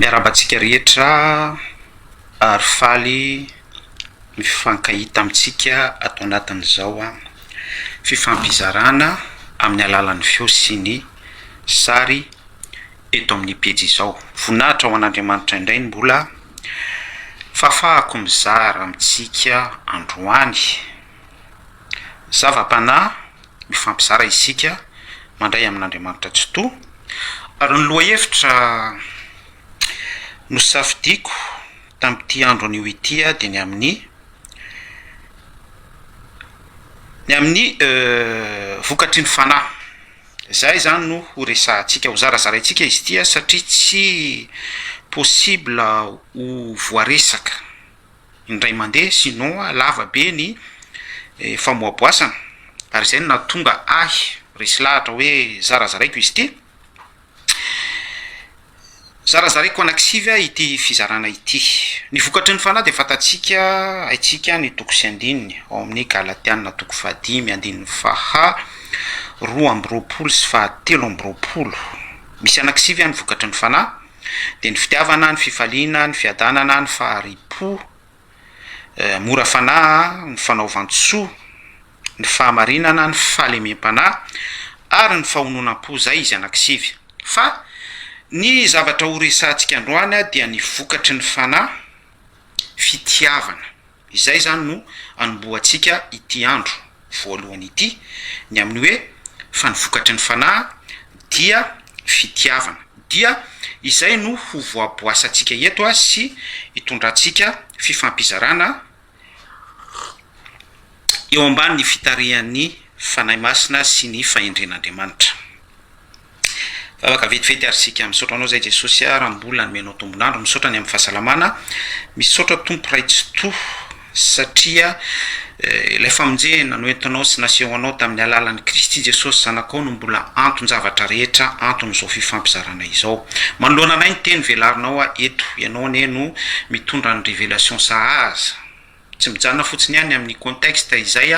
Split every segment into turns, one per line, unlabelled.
miarabantsika rehetra ary faly mifankahita amintsika atao anatin'izao a fifampizarana amin'ny alalan'ny feo sy ny sary eto amin'ny pejy izao. Voninahitra ho an'Andriamanitra indray ny mbola fafahako mizara amintsika androany. Zava-panahy mifampizara isika mandray amin'Andriamanitra tsy to. Ary ny lohahevitra nosafidiko tamin'ity andro anio ity dia ny amin'ny vokatry ny fanahy. Zay zany no ho resahantsika, ho zarazaraintsika izy ity satria tsy possible ho voaresaka indray mandeha sinon lava be ny famoaboasana. Ary zay no nahatonga resy lahatra hoe zarazaraiko izy ity. Zarazaraiko anankisivy ity fizarana ity. Ny vokatry ny fanahy dia fantatsika haitsika ny toko sy andininy ao amin'ny Galatiana toko 5:1 2:roapolo sy 7:3. Misy anankisivy ny vokatry ny fanahy dia ny fitiavana, ny fifaliana, ny fiadanana, ny faharipo, mora fanahy, ny fanaovan-tsoa, ny fahamarinana, ny fahalemem-panahy ary ny fahononam-po. Zay izy anankisivy. Fa ny zavatra ho resahantsika androany dia ny vokatry ny fanahy fitiavana. Izay zany no anombohantsika ity andro voalohany ity, ny amin'ny hoe fa ny vokatry ny fanahy dia fitiavana. Dia izay no ho voaboasantsika eto sy hitondrantsika fifampizarana eo ambany ny fitarihan'ny fanahy masina sy ny fahendren'Andriamanitra. Afaka vetivety ary sika misaotra anao zay Jesosy raha mbola nomenao tombonandro, misaotra ny amin'ny fahasalamana, misaotra tompo ray tsy to satria ilay famonjena noentinao sy naseho anao tamin'ny alalan'ny Kristy Jesosy zanakao no mbola anton-javatra rehetra anton'izao fifampizarana izao. Manoloana anay ny teny velarinao eto, ianao ane no mitondra ny révélation sahaza. Tsy mijanona fotsiny ihany amin'ny contexte izay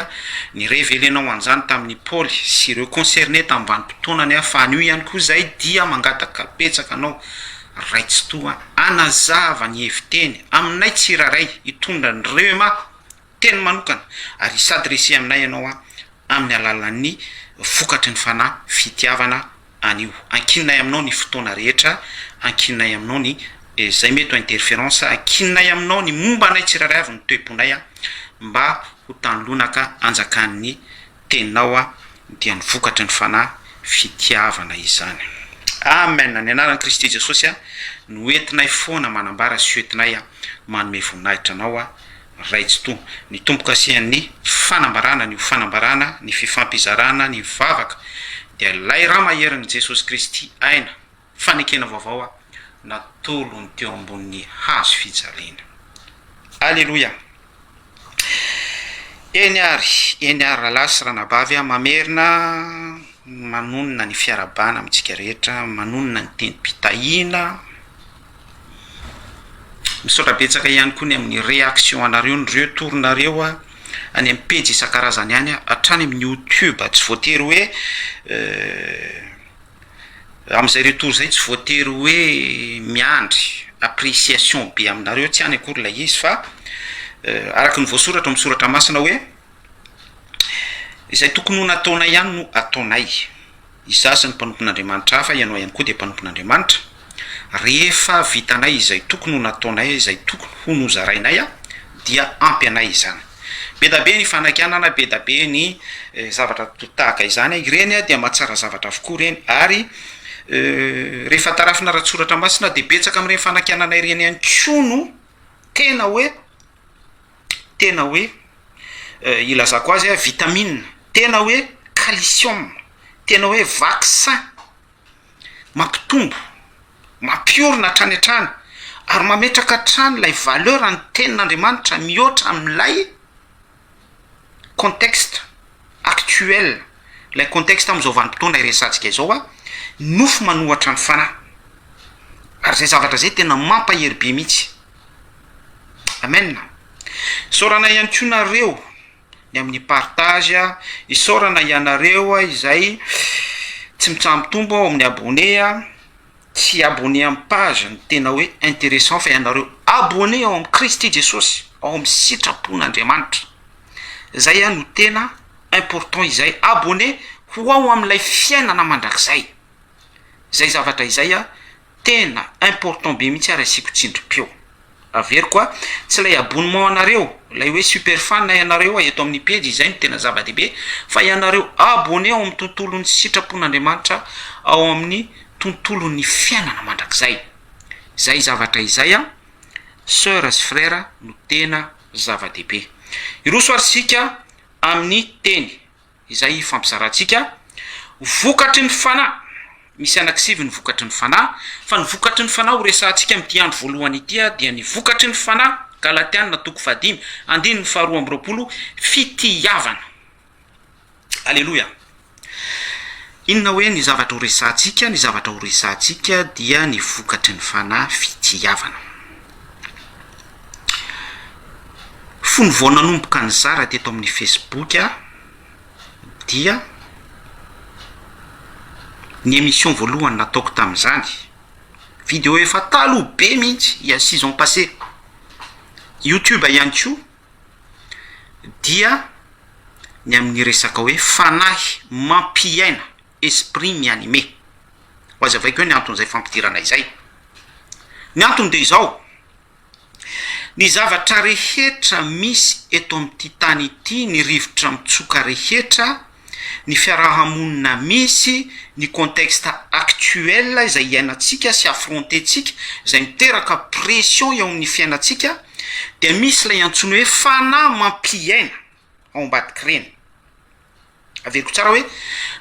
ny révélenao an'izany tamin'ny Paoly sy ireo concerné tamin'ny vanim-potoanany fa anio ihany koa zay dia mangataka petsaka anao ray tsy to anazava ny heviteny aminay tsiraray hitondra ny rema teny manokana ary s'adresser aminay ianao amin'ny alalan'ny vokatry ny fanahy fitiavana anio. Ankinay aminao ny fotoana rehetra, ankinay aminao ny zay mety ho interférence, ankinay aminao ny momba anay tsiraray avy ny toe-ponay mba ho tanlonaka anjakan'ny teninao dia ny vokatry ny fanahy fitiavana izany. Amen. Ny anaran'i Kristy Jesosy no entinay foana manambara sy entinay manome voninahitra anao ray tsy to. Ny tomboka asian'ny fanambarana, ny fanambarana, ny fifampizarana, ny vavaka dia lay raha maherin'i Jesosy Kristy aina fanekena vaovao natolony teo ambonin'ny hazo fijaliana. Alleluia. Eny ary lasy ranabavy mamerina manonona ny fiarabana amintsika rehetra, manonona ny tenim-pitahina. Misaotra betsaka ihany koa ny amin'ny réaction anareo, ny retournareo any amin'ny page isan-karazany ihany hatrany amin'ny YouTube. Tsy voatery hoe amin'izay retour zay tsy voatery hoe miandry appréciation be aminareo, tsy any akory ilay izy fa araka ny voasoratra misoratra masina hoe izay tokony ho nataonay ihany no ataonay. Izasa ny mpanompon'Andriamanitra hafa, ianao ihany koa dia mpanompon'Andriamanitra. Rehefa vitanay izay tokony ho nataonay, izay tokony ho nozarainay dia ampy anay izany. Be da be ny fanakanana, be da be ny zavatra tahaka izany, ireny dia mahatsara zavatra avokoa reny. Ary rehefa tarafina ratsoratra masina dia betsaka amin'ireny fanakanana ireny ihany koa no tena hoe ilazako azy vitamine, tena hoe calcium, tena hoe vaccin mampitombo, mampiorina hatrany hatrany ary mametraka hatrany ilay valeur any tenin'Andriamanitra mihoatra amin'ilay contexte actuel, ilay contexte amin'izao vanim-potoana iresantsika izao nofo manohatra ny fanahy. Ary zay zavatra zay tena mampahery be mihitsy. Amen. Isaorana ihany koa nareo ny amin'ny partage, isaorana ianareo izay tsy mitsambitombo ao amin'ny abonné tsy abonné amin'ny page ny tena hoe intéressant fa ianareo abonné ao amin'ny Kristy Jesosy, ao amin'ny sitrapon'Andriamanitra. Zay no tena important izay, abonné ho ao amin'ilay fiainana mandrakizay. Zay zavatra izay tena important be mihitsy ary asiko tsindrim-peo. Avery koa tsy ilay abonnement anareo, ilay hoe super fan ianareo eto amin'ny page, izay no tena zava-dehibe, fa ianareo abonné ao amin'ny tontolon'ny sitrapon'Andriamanitra, ao amin'ny tontolon'ny fiainana mandrakizay. Zay zavatra izay sœur sy frère no tena zava-dehibe. Irosoarisika amin'ny teny izay fampizarantsika, vokatry ny fanahy. Misy anankisivy ny vokatry ny fanahy, fa ny vokatry ny fanahy ho resantsika amin'ity andro voalohany ity dia ny vokatry ny fanahy, Galatiana 5:5, andiny 2:20, fitiavana. Alleluia. Inona hoe ny zavatra ho resantsika? Ny zavatra ho resantsika dia ny vokatry ny fanahy, fitiavana. Fony vao nanomboka ny zara teto amin'ny Facebook dia ny émission voalohany nataoko tamin'izany, vidéo efa taloha be mihitsy, il y a 6 ans passé, YouTube ihany koa, dia ny amin'ny resaka hoe fanahy mampiaina, esprit mianimé. Ho aza vaiko hoe ny anton'izay fampidirana izay. Ny antony dia izao: ny zavatra rehetra misy eto amin'ity tany ity, ny rivotra mitsoka rehetra, ny fiarahamonina misy, ny contexte actuel izay iainantsika sy affrontentsika, izay miteraka pression eo amin'ny fiainantsika, dia misy ilay antsoina hoe fanahy mampiaina ao ambadiky reny. Averiko tsara hoe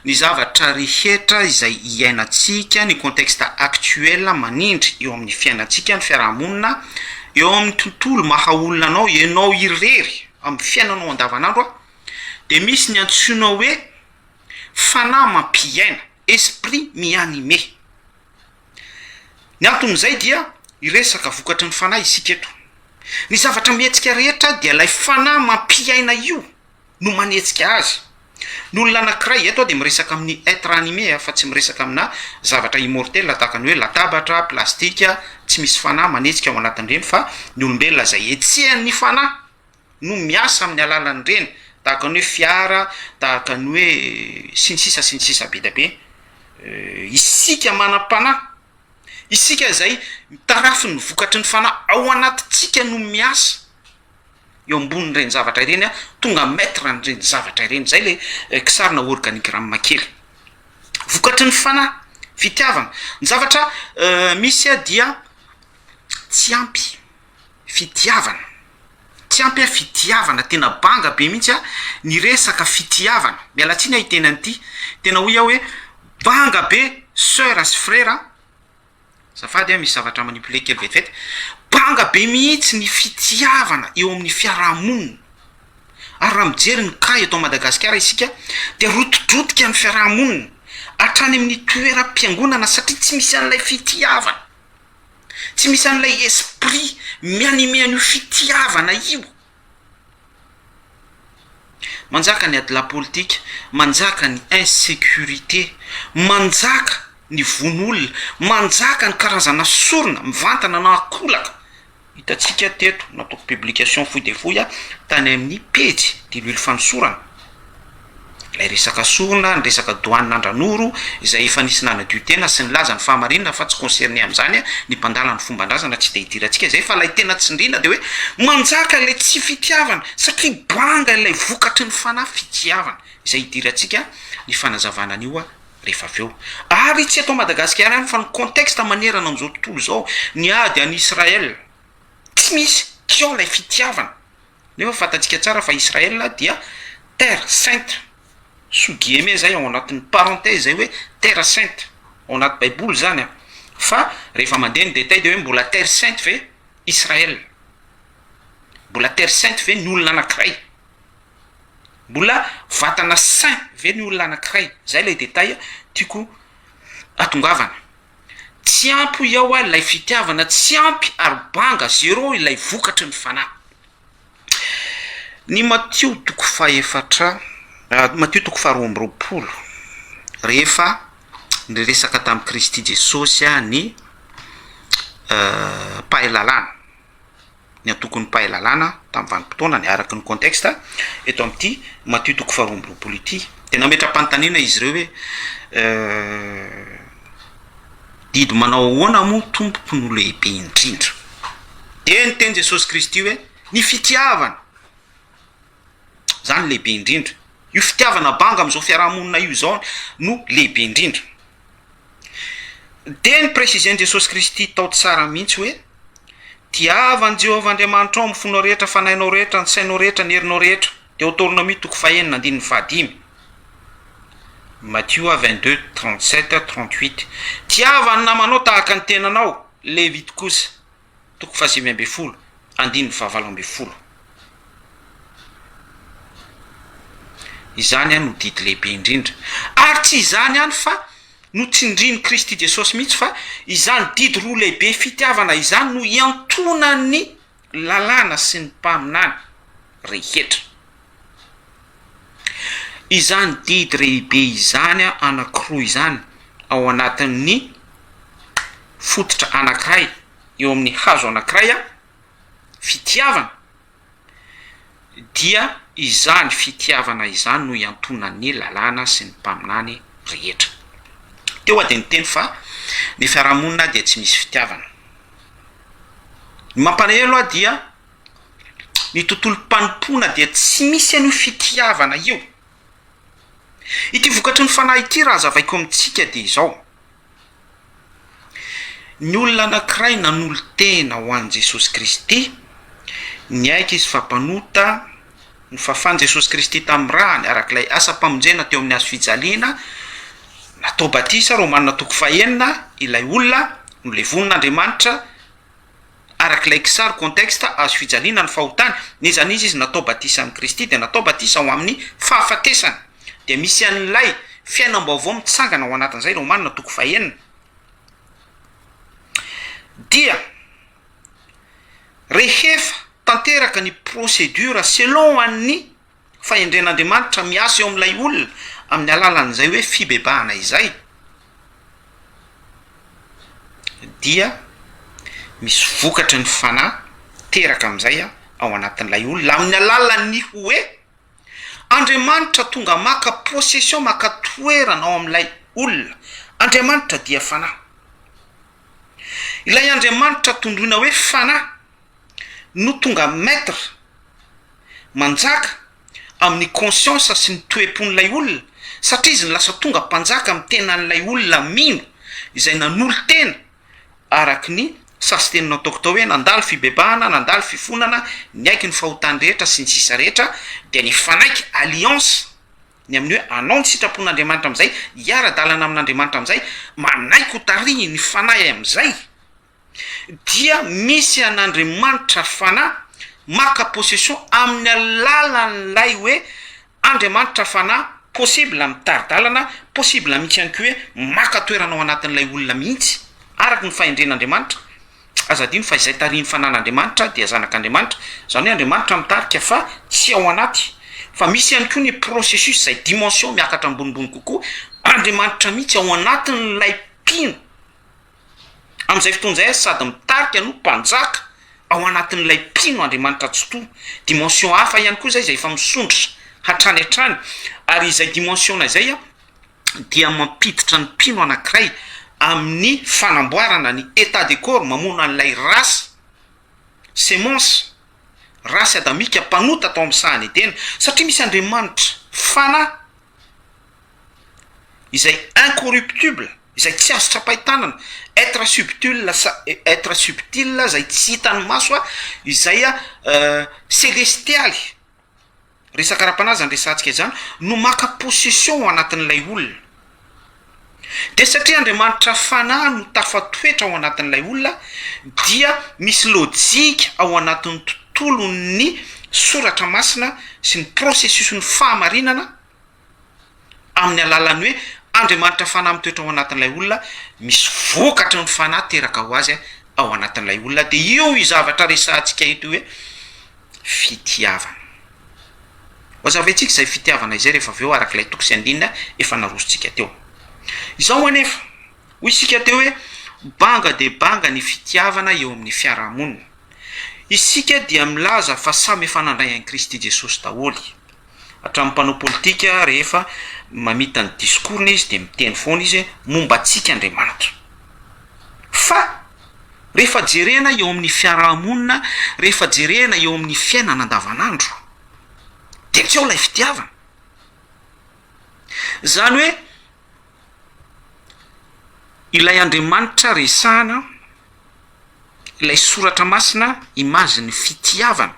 ny zavatra rehetra izay iainantsika, ny contexte actuel manindry eo amin'ny fiainantsika, ny fiarahamonina, eo amin'ny tontolo maha olona anao, ianao irery amin'ny fiainanao andavanandro, dia misy ny antsoina hoe fanahy mampiaina, esprit mianimé. Ny anton'izay dia iresaka vokatry ny fanahy isika eto. Ny zavatra mihetsika rehetra dia ilay fanahy mampiaina io no manetsika azy. Ny olona anankiray eto dia miresaka amin'ny être animé, fa tsy miresaka amina zavatra immortel tahaka ny hoe latabatra, plastika, tsy misy fanahy manetsika ao anatin'ireny, fa ny olombelona izay etsehan'ny fanahy no miasa amin'ny alalan'ireny, tahaka ny hoe fiara, tahaka ny hoe sinisisa be da be. Isika manam-panahy, isika izay mitarafy ny vokatry ny fanahy ao anatintsika no miasa eo ambonin'ireny zavatra ireny, tonga maître n'ireny zavatra ireny. Zay le kisarina organigramme kely. Vokatry ny fanahy, fitiavana. Ny zavatra misy dia tsy ampy fitiavana. Tsy ampy fitiavana, tena banga be mihitsy ny resaka fitiavana. Mialatsiny itenan'ity, tena hoe banga be sœur sy frère. Zafady misy zavatra manipulé kely vetivety. Banga be mihitsy ny fitiavana eo amin'ny fiarahamonina. Ary raha mijery ny cas eto Madagasikara isika, dia rotodrotika ny fiarahamonina hatrany amin'ny toeram-piangonana, satria tsy misy an'ilay fitiavana, tsy misy an'ilay esprit mianimé an'io fitiavana io. Manjaka ny ady la politique, manjaka ny insécurité, manjaka ny von'olona, manjaka ny karazana sorona mivantana na akolaka. Hitatsika teto nataoko publication foy de foy tany amin'ny pejy diloilo fanosorana, ilay resaka sorona, ny resaka douane Andranoro izay efa nisy nanadio tena sy ny laza ny fahamarinana fa tsy concerné amin'izany ny mpandala ny fomban-drazana, tsy de hidirantsika izay, fa ilay tena tsindrina dia hoe manjaka ilay tsy fitiavana, satria banga ilay vokatry ny fanahy fitiavana izay hidirantsika ny fanazavana an'io rehefa avy eo. Ary tsy eto Madagasikara ihany fa ny contexte manerana amin'izao tontolo izao, ny ady any Israel tsy misy kio ilay fitiavana. Nefa fantatsika tsara fa Israel dia terre sainte, sous guillemets zay ao anatin'ny parenthèse zay hoe terre sainte ao anaty baiboly zany fa rehefa mandeha ny détail dia hoe mbola terre sainte ve Israel, mbola terre sainte ve ny olona anankiray, mbola vatana saint ve ny olona anankiray. Zay lay détail tiako atongavana. Tsy ampy ao ilay fitiavana, tsy ampy ary banga zéro ilay vokatry ny fanahy. Ny Matthieu 4:4, Matthieu 4:20, rehefa ny resaka tamin'i Kristy Jesosy ny pahay lalàna, ny antokony pahay lalàna tamin'ny vanim-potoana ny araky ny contexte eto amin'ity Matthieu toko 4 ity tena metra-panontaniana izy ireo hoe didy manao ahoana moa tompoko no lehibe indrindra. De ny teny Jesosy Kristy hoe ny fitiavana zany lehibe indrindra, io fitiavana banga am'izao fiarahamonina io zao no lehibe indrindra. De ny précisény Jesosy Kristy tao tsara mihitsy hoe tiavany Jehovah Andriamanitra ao amin'ny fonao rehetra, fanahinao rehetra, ny sainao rehetra, ny herinao rehetra. Deutéronome toko 4:5. Matthieu 22:37-38. Tiavany namanao tahaka ny tenanao. Levite kosa toko 5:20. Izany no didy lehibe indrindra. Ary tsy izany ihany fa no tsindriny Kristy Jesosy mihitsy fa izany didy roa lehibe fitiavana izany no iantonany lalàna sy ny mpaminany rehetra. Izany didy lehibe izany anankiroa izany ao anatin'ny fototra anankiray eo amin'ny hazo anankiray fitiavana dia izany fitiavana izany no iantonany lalàna sy ny mpaminany rehetra. Teo ade ny teny fa ny fiarahamonina dia tsy misy fitiavana. Ny mampanehelo dia ny tontolo mpanompoana dia tsy misy an'io fitiavana io. Ity vokatry ny fanahy ity raha zavaiko amintsika dia izao. Ny olona anankiray nanolo tena ho an'i Jesosy Kristy, ny aika izy fampanota ny fafany Jesosy Kristy tamin'ny rany arak'ilay asa-pamonjena teo amin'ny hazo fijaliana, natao batisa Romanina toko 9, ilay olona no levon'Andriamanitra arak'ilay kisary contexte hazo fijaliana ny fahotany, nezany izy natao batisa amin'ny Kristy dia natao batisa ho amin'ny fahafatesana. Dia misy an'ilay fiainam-baovao mitsangana ao anatin'izay Romanina toko 9. Dia rehefa tanteraka ny procédure selon an'ny fahendren'Andriamanitra miasa eo amin'ilay olona amin'ny alalan'izay hoe fibebahana izay, dia misy vokatry ny fanahy teraka amin'izay ao anatin'ilay olona amin'ny alalan'ny hoe Andriamanitra tonga maka possession, maka toerana ao amin'ilay olona. Andriamanitra dia fanahy. Ilay Andriamanitra tondroina hoe fanahy no tonga maître manjaka amin'ny conscience sy ny toe-pon'ilay olona, satria izy ny lasa tonga mpanjaka amin'ny tenan'ilay olona mino izay nanolo tena araky ny sasy teny nataoko tao hoe nandalo fibebahana, nandalo fifonana, ny aiky ny fahotany rehetra sy ny sisa rehetra, dia ny fanaiky alliance ny amin'ny hoe anao ny sitrapon'Andriamanitra amin'izay, hiara-dalana amin'Andriamanitra amin'izay, manaiky ho tarihy ny fanahy amin'izay. Dia misy an'Andriamanitra fanahy maka possession amin'ny alalan'ilay hoe Andriamanitra fanahy possible mitari-dalana, possible mihitsy ihany koa hoe maka toerana ao anatin'ilay olona mihitsy araky ny fahendren'Andriamanitra. Azadino fa izay tariny fanan'Andriamanitra dia zanak'Andriamanitra, zany hoe Andriamanitra mitarika fa tsy ao anaty, fa misy ihany koa ny processus izay dimension miakatra ambonimbony kokoa, Andriamanitra mihitsy ao anatin'ilay mpino amin'izay fotoan'izay sady mitarika no mpanjaka ao anatin'ilay mpino Andriamanitra tsotoa. Dimension hafa ihany koa zay izay efa misondrotra hatrany hatrany, ary izay dimensionna izay dia mampiditra ny mpino anankiray amin'ny fanamboarana ny état de corps, mamono an'ilay rasy semence, rasy adamika mpanota atao amin'ny sahany tena, satria misy Andriamanitra fanahy izay incorruptible, izay tsy azo trapahitanana, être subtil izay tsy hitany maso izay célestialy, resaka ara-panahy zany resantsika izany, no maka possession ao anatin'ilay olona. Dia satria Andriamanitra fanahy no tafatoetra ao anatin'ilay olona, dia misy lojika ao anatin'ny tontolon'ny soratra masina sy ny processus ny fahamarinana amin'ny alalany hoe Andriamanitra fanahy mitoetra ao anatin'ilay olona, misy vokatry ny fanahy teraka ho azy ao anatin'ilay olona. Dia io zavatra resantsika eto hoe fitiavana. Ho zavaintsika izay fitiavana izay rehefa avy eo arak'ilay toko sy andinina efa narositsika teo. izao anefa hoy isika teo hoe banga de banga ny fitiavana eo amin'ny fiarahamonina. Isika dia milaza fa samy efa nandray an'i Kristy Jesosy daholy. Hatramin'ny mpanao politika rehefa mamita ny discourny izy de miteny foana izy momba antsika Andriamanitra. Fa rehefa jerena eo amin'ny fiarahamonina, rehefa jerena eo amin'ny fiainana andavanandro, de tsy ao ilay fitiavana. Zany hoe ilay Andriamanitra resahana, ilay soratra masina imazy ny fitiavana,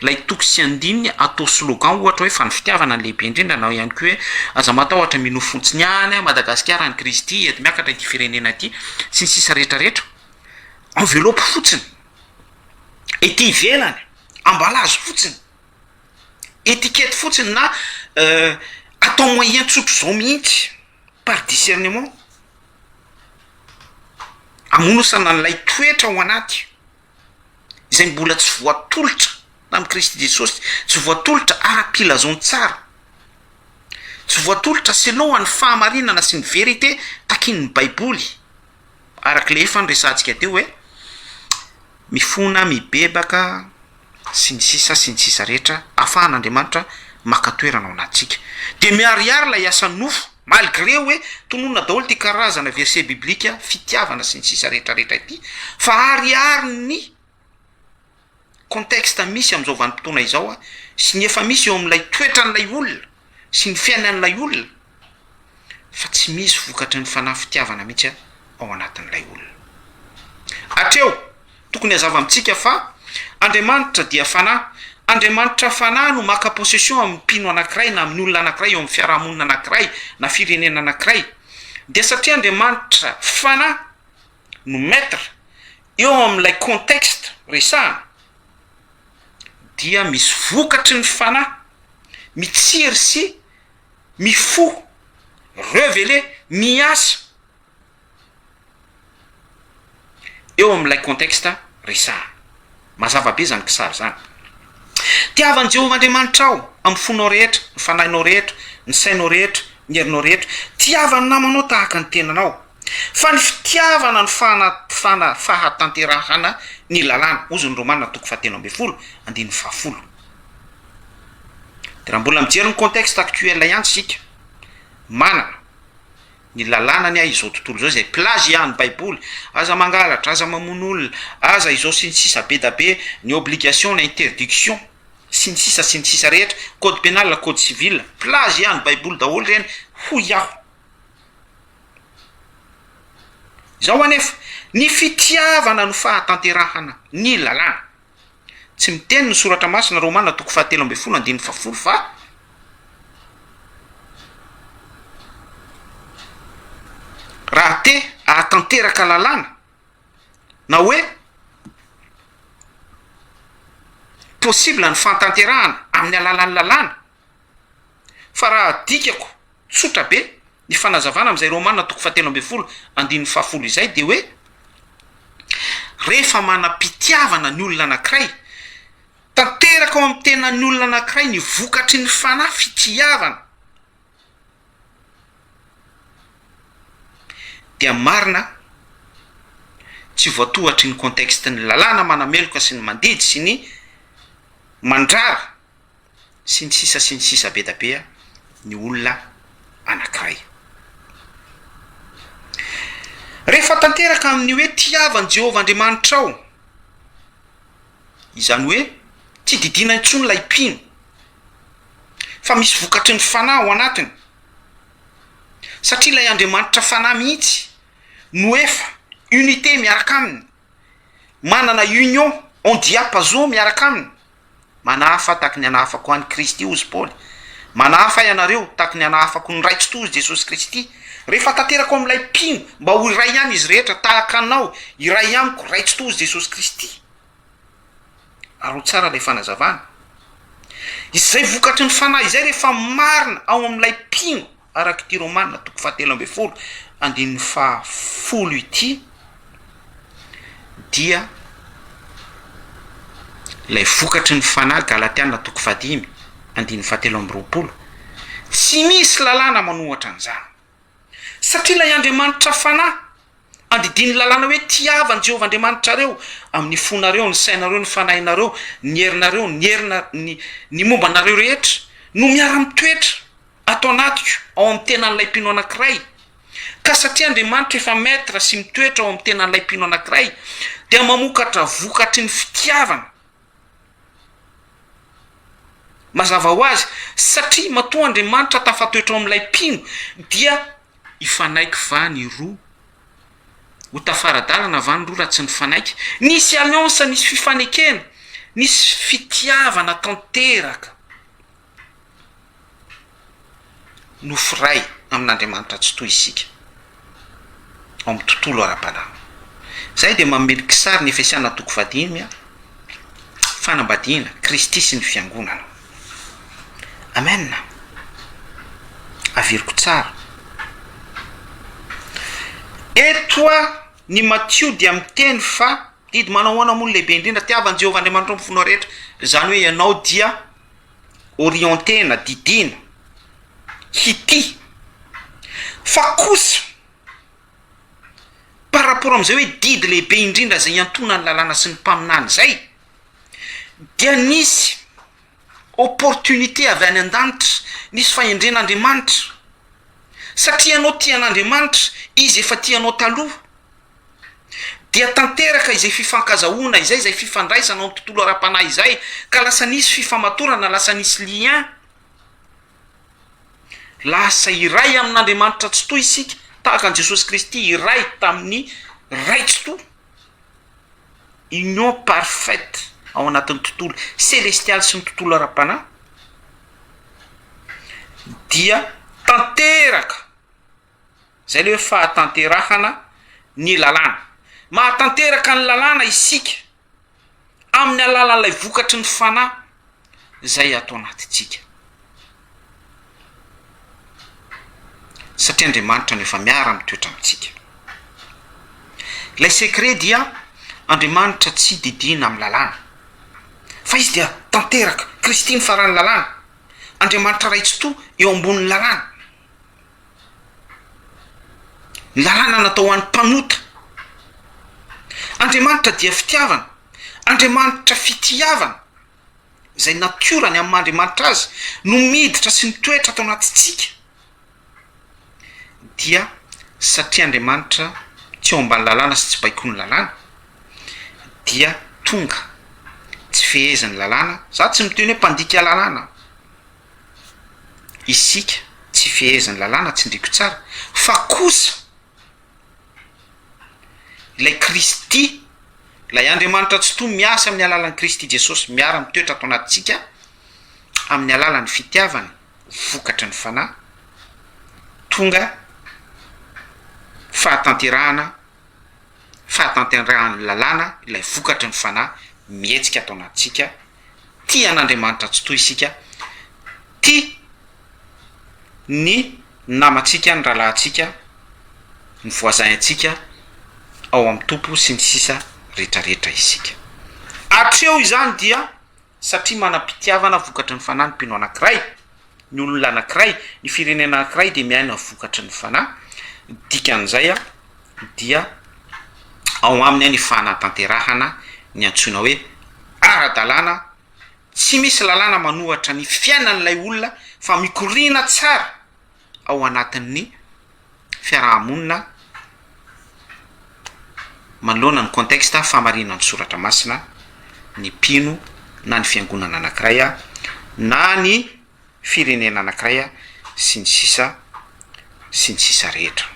ilay toky sy andininy atao slogan ohatra hoe fa ny fitiavana ny lehibe indrindra, na ihany koa hoe aza matahotra minofontsiny any Madagasikara ny Kristy eto miakatra ity firenena ity sy ny sisa rehetrarehetra, envelope fotsiny, ety ivelany ambalazo fotsiny, etikety fotsiny, na atao moyen tsotro zao mihitsy par discernement, amonosana n'ilay toetra ao anaty izay mbola tsy voatolotra tamin'i Kristy Jesosy, tsy voatolotra ara-pilazony tsara, tsy voatolotra selon ny fahamarinana sy ny verité takin'ny Baiboly, arak'le efa nyresantsika teo hoe mifona, mibebaka sy ny sisa rehetra ahafahan'Andriamanitra maka toerana ao anatsika. De miariary lay asa nofo malgré hoe tonona daholo ty karazana verset biblika fitiavana sy ny sisa rehetrarehetra ity, fa ariary ny contexte misy am'izao vanim-potoana izao sy ny efa misy eo amin'ilay toetra n'ilay olona sy ny fiainan'ilay olona, fa tsy misy vokatry ny fanahy fitiavana mihitsy ao anatin'ilay olona. Hatreo tokony hazava amintsika fa Andriamanitra dia fanahy. Andriamanitra fanahy no maka possession amin'ny mpino anankiray na amin'ny olona anankiray eo amin'ny fiarahamonina anankiray na firenena anankiray. Dia satria Andriamanitra fanahy no maître eo amin'ilay contexte resahana, dia misy vokatry ny fanahy mitsiry sy mifo revele miasa eo amin'ilay contexte resahana. Mazava be zany kisary zany. Tiavan'i Jehovah Andriamanitra ao amin'ny fonao rehetra, ny fanahinao rehetra, ny sainao rehetra, ny herinao rehetra. Tiavany namanao tahaka ny tenanao. Fa ny fitiavana ny fahatanterahana ny lalàna. Ozy ny Romanina 10:7-10. De raha mbola mijery ny contexte actuel ihany sika, manana ny lalàna ny izao tontolo izao izay plagiat ny Baiboly, aza mangalatra, aza mamono olona, aza izao sy ny sisa be da be, ny obligation na interdiction sy ny sisa rehetra, code pénal, code civil, plagiat ny Baiboly daholo reny ho iaho. Zao anefa ny fitiavana no fahatanterahana ny lalàna. Tsy miteny ny soratra masina Romanina 7:7-10 fa raha te ahatanteraka lalàna na hoe possible ny fantanterahana amin'ny alalan'ny lalàna, fa raha dikako tsotra be ny fanazavana amin'izay Romanina 7:7-10 izay de hoe rehefa manam-pitiavana ny olona anankiray, tanteraka ao amin'ny tenan'ny olona anankiray ny vokatry ny fanahy fitiavana, dia marina tsy voatohatry ny contexte ny lalàna manameloka sy ny mandidy sy ny mandrara sy ny sisa be da be ny olona anankiray. Rehefa tanteraka amin'ny hoe tiavan'i Jehovah Andriamanitra ao, izany hoe tsy didina intsony lay mpino, fa misy vokatry ny fanahy ao anatiny, satria lay Andriamanitra fanahy mihitsy no efa unité miaraka aminy, manana union en diapason miaraka aminy. Manahafa taky ny anahafako an'i Kristy ozy Paoly, manahafa ianareo taky ny anahafako ny raitry tozy Jesosy Kristy. Rehefa tanterako amin'ilay mpino mba ho iray ihany izy rehetra tahaka anao iray amiko raitry tozy Jesosy Kristy, ary ho tsara ilay fanazavana. Izay vokatry ny fanahy izay rehefa marina ao amin'ilay mpino araky ty Romanina 7:10 ity, dia ilay vokatry ny fanahy Galatiana 5:17 tsy misy lalàna manohatra an'izany. satria ilay andriamanitra fanahy andidiny lalàna hoe tiavany Jehovah Andriamanitra reo amin'ny fonareo ny sainareo ny fanahinareo ny herinareo ny herina ny mombanareo rehetra no miara-mitoetra atao anatiko ao amin'ny tenan'ilay mpino anankiray. Ka satria Andriamanitra efa maître sy mitoetra ao amin'ny tenan'ilay mpino anankiray dia mamokatra vokatry ny fitiavana mazava ho azy, satria matoa Andriamanitra tafatoetra ao amin'ilay mpino dia ifanaiky va ny roa ho tafaradalana va ny roa raha tsy ny fanaiky. Nisy alliance, nisy fifanekena, nisy fitiavana tanteraka nofiray amin'Andriamanitra tsy toy isika ao amin'ny tontolo ara-panahy. Zay dia mamelika sary ny Efesiana 5 fanambadiana Kristy sy ny fiangonana. Amen. Aviriko tsara. Etoa ny Matthieu dia miteny fa didy manahoana moa lehibe indrindra tiavan'i Jehovah Andriamanitra amin'ny fonao rehetra, zany hoe ianao dia orientena, didina, hity. Fa kosa par rapport amin'izay hoe didy lehibe indrindra zay iantona ny lalàna sy ny mpaminany zay, dia nisy opportunité avy any an-danitra, nisy fahendren'Andriamanitra. Satria ianao tian'Andriamanitra, izy efa tianao taloha, dia tanteraka izay fifankazahoana izay, izay fifandraisana amin'ny tontolo ara-panahy izay, ka lasa nisy fifamatorana, lasa nisy lien, lasa iray amin'Andriamanitra tsy toy isika, tahaka an' Jesosy Kristy iray tamin'ny ray tsy toa, union parfaite ao anatin'ny tontolo celestialy sy ny tontolo ara-panahy, dia tanteraka zay le hoe fahatanterahana ny lalàna. Mahatanteraka ny lalàna isika amin'ny alalan'ilay vokatry ny fanahy zay atao anatintsika. Satria Andriamanitra no efa miara mitoetra amintsika. Ilay secret dia Andriamanitra tsy didina amin'ny lalàna, fa izy dia tanteraka. Kristy ny farany lalàna, Andriamanitra ray tsy toa eo ambonin'ny lalàna. Ny lalàna natao an'ny mpanota. Andriamanitra dia fitiavana, Andriamanitra fitiavana, zay natiorany amin'ny Andriamanitra azy no miditra sy mitoetra atao anatintsika. Dia satria Andriamanitra tsy ao ambany lalàna sy tsy baiko ny lalàna, dia tonga tsy fehezany lalàna. Za tsy miteny hoe mpandika lalàna, isika tsy fehezany lalàna, tsy ndriko tsara, fa kosa ilay Kristy, ilay Andriamanitra tsy toa miasa amin'ny alalan'i Kristy Jesosy, miara mitoetra atao anatintsika amin'ny alalan'ny fitiavany, vokatry ny fanahy, tonga fahatanterahana lalàna, ilay vokatry ny fanahy mihetsika atao anatintsika. Tia an'Andriamanitra tsy toy isika, tia ny namantsika, ny rahalahintsika, ny voazaintsika ao amin'ny tompo sy ny sisa rehetrarehetra isika. Hatreo izany dia satria manam-pitiavana vokatry ny fanahy ny mpino anankiray, ny olona anankiray, ny firenena anankiray dia miaina vokatry ny fanahy. Dikan'izay dia ao aminy ny fanatanterahana ny antsoina hoe ara-dalàna. Tsy misy lalàna manohatra ny fiainan'ilay olona fa mikorina tsara ao anatin'ny fiarahamonina manoloana ny contexte famarinana ny soratra masina, ny mpino na ny fiangonana anankiray na ny firenena anankiray sy ny sisa rehetra.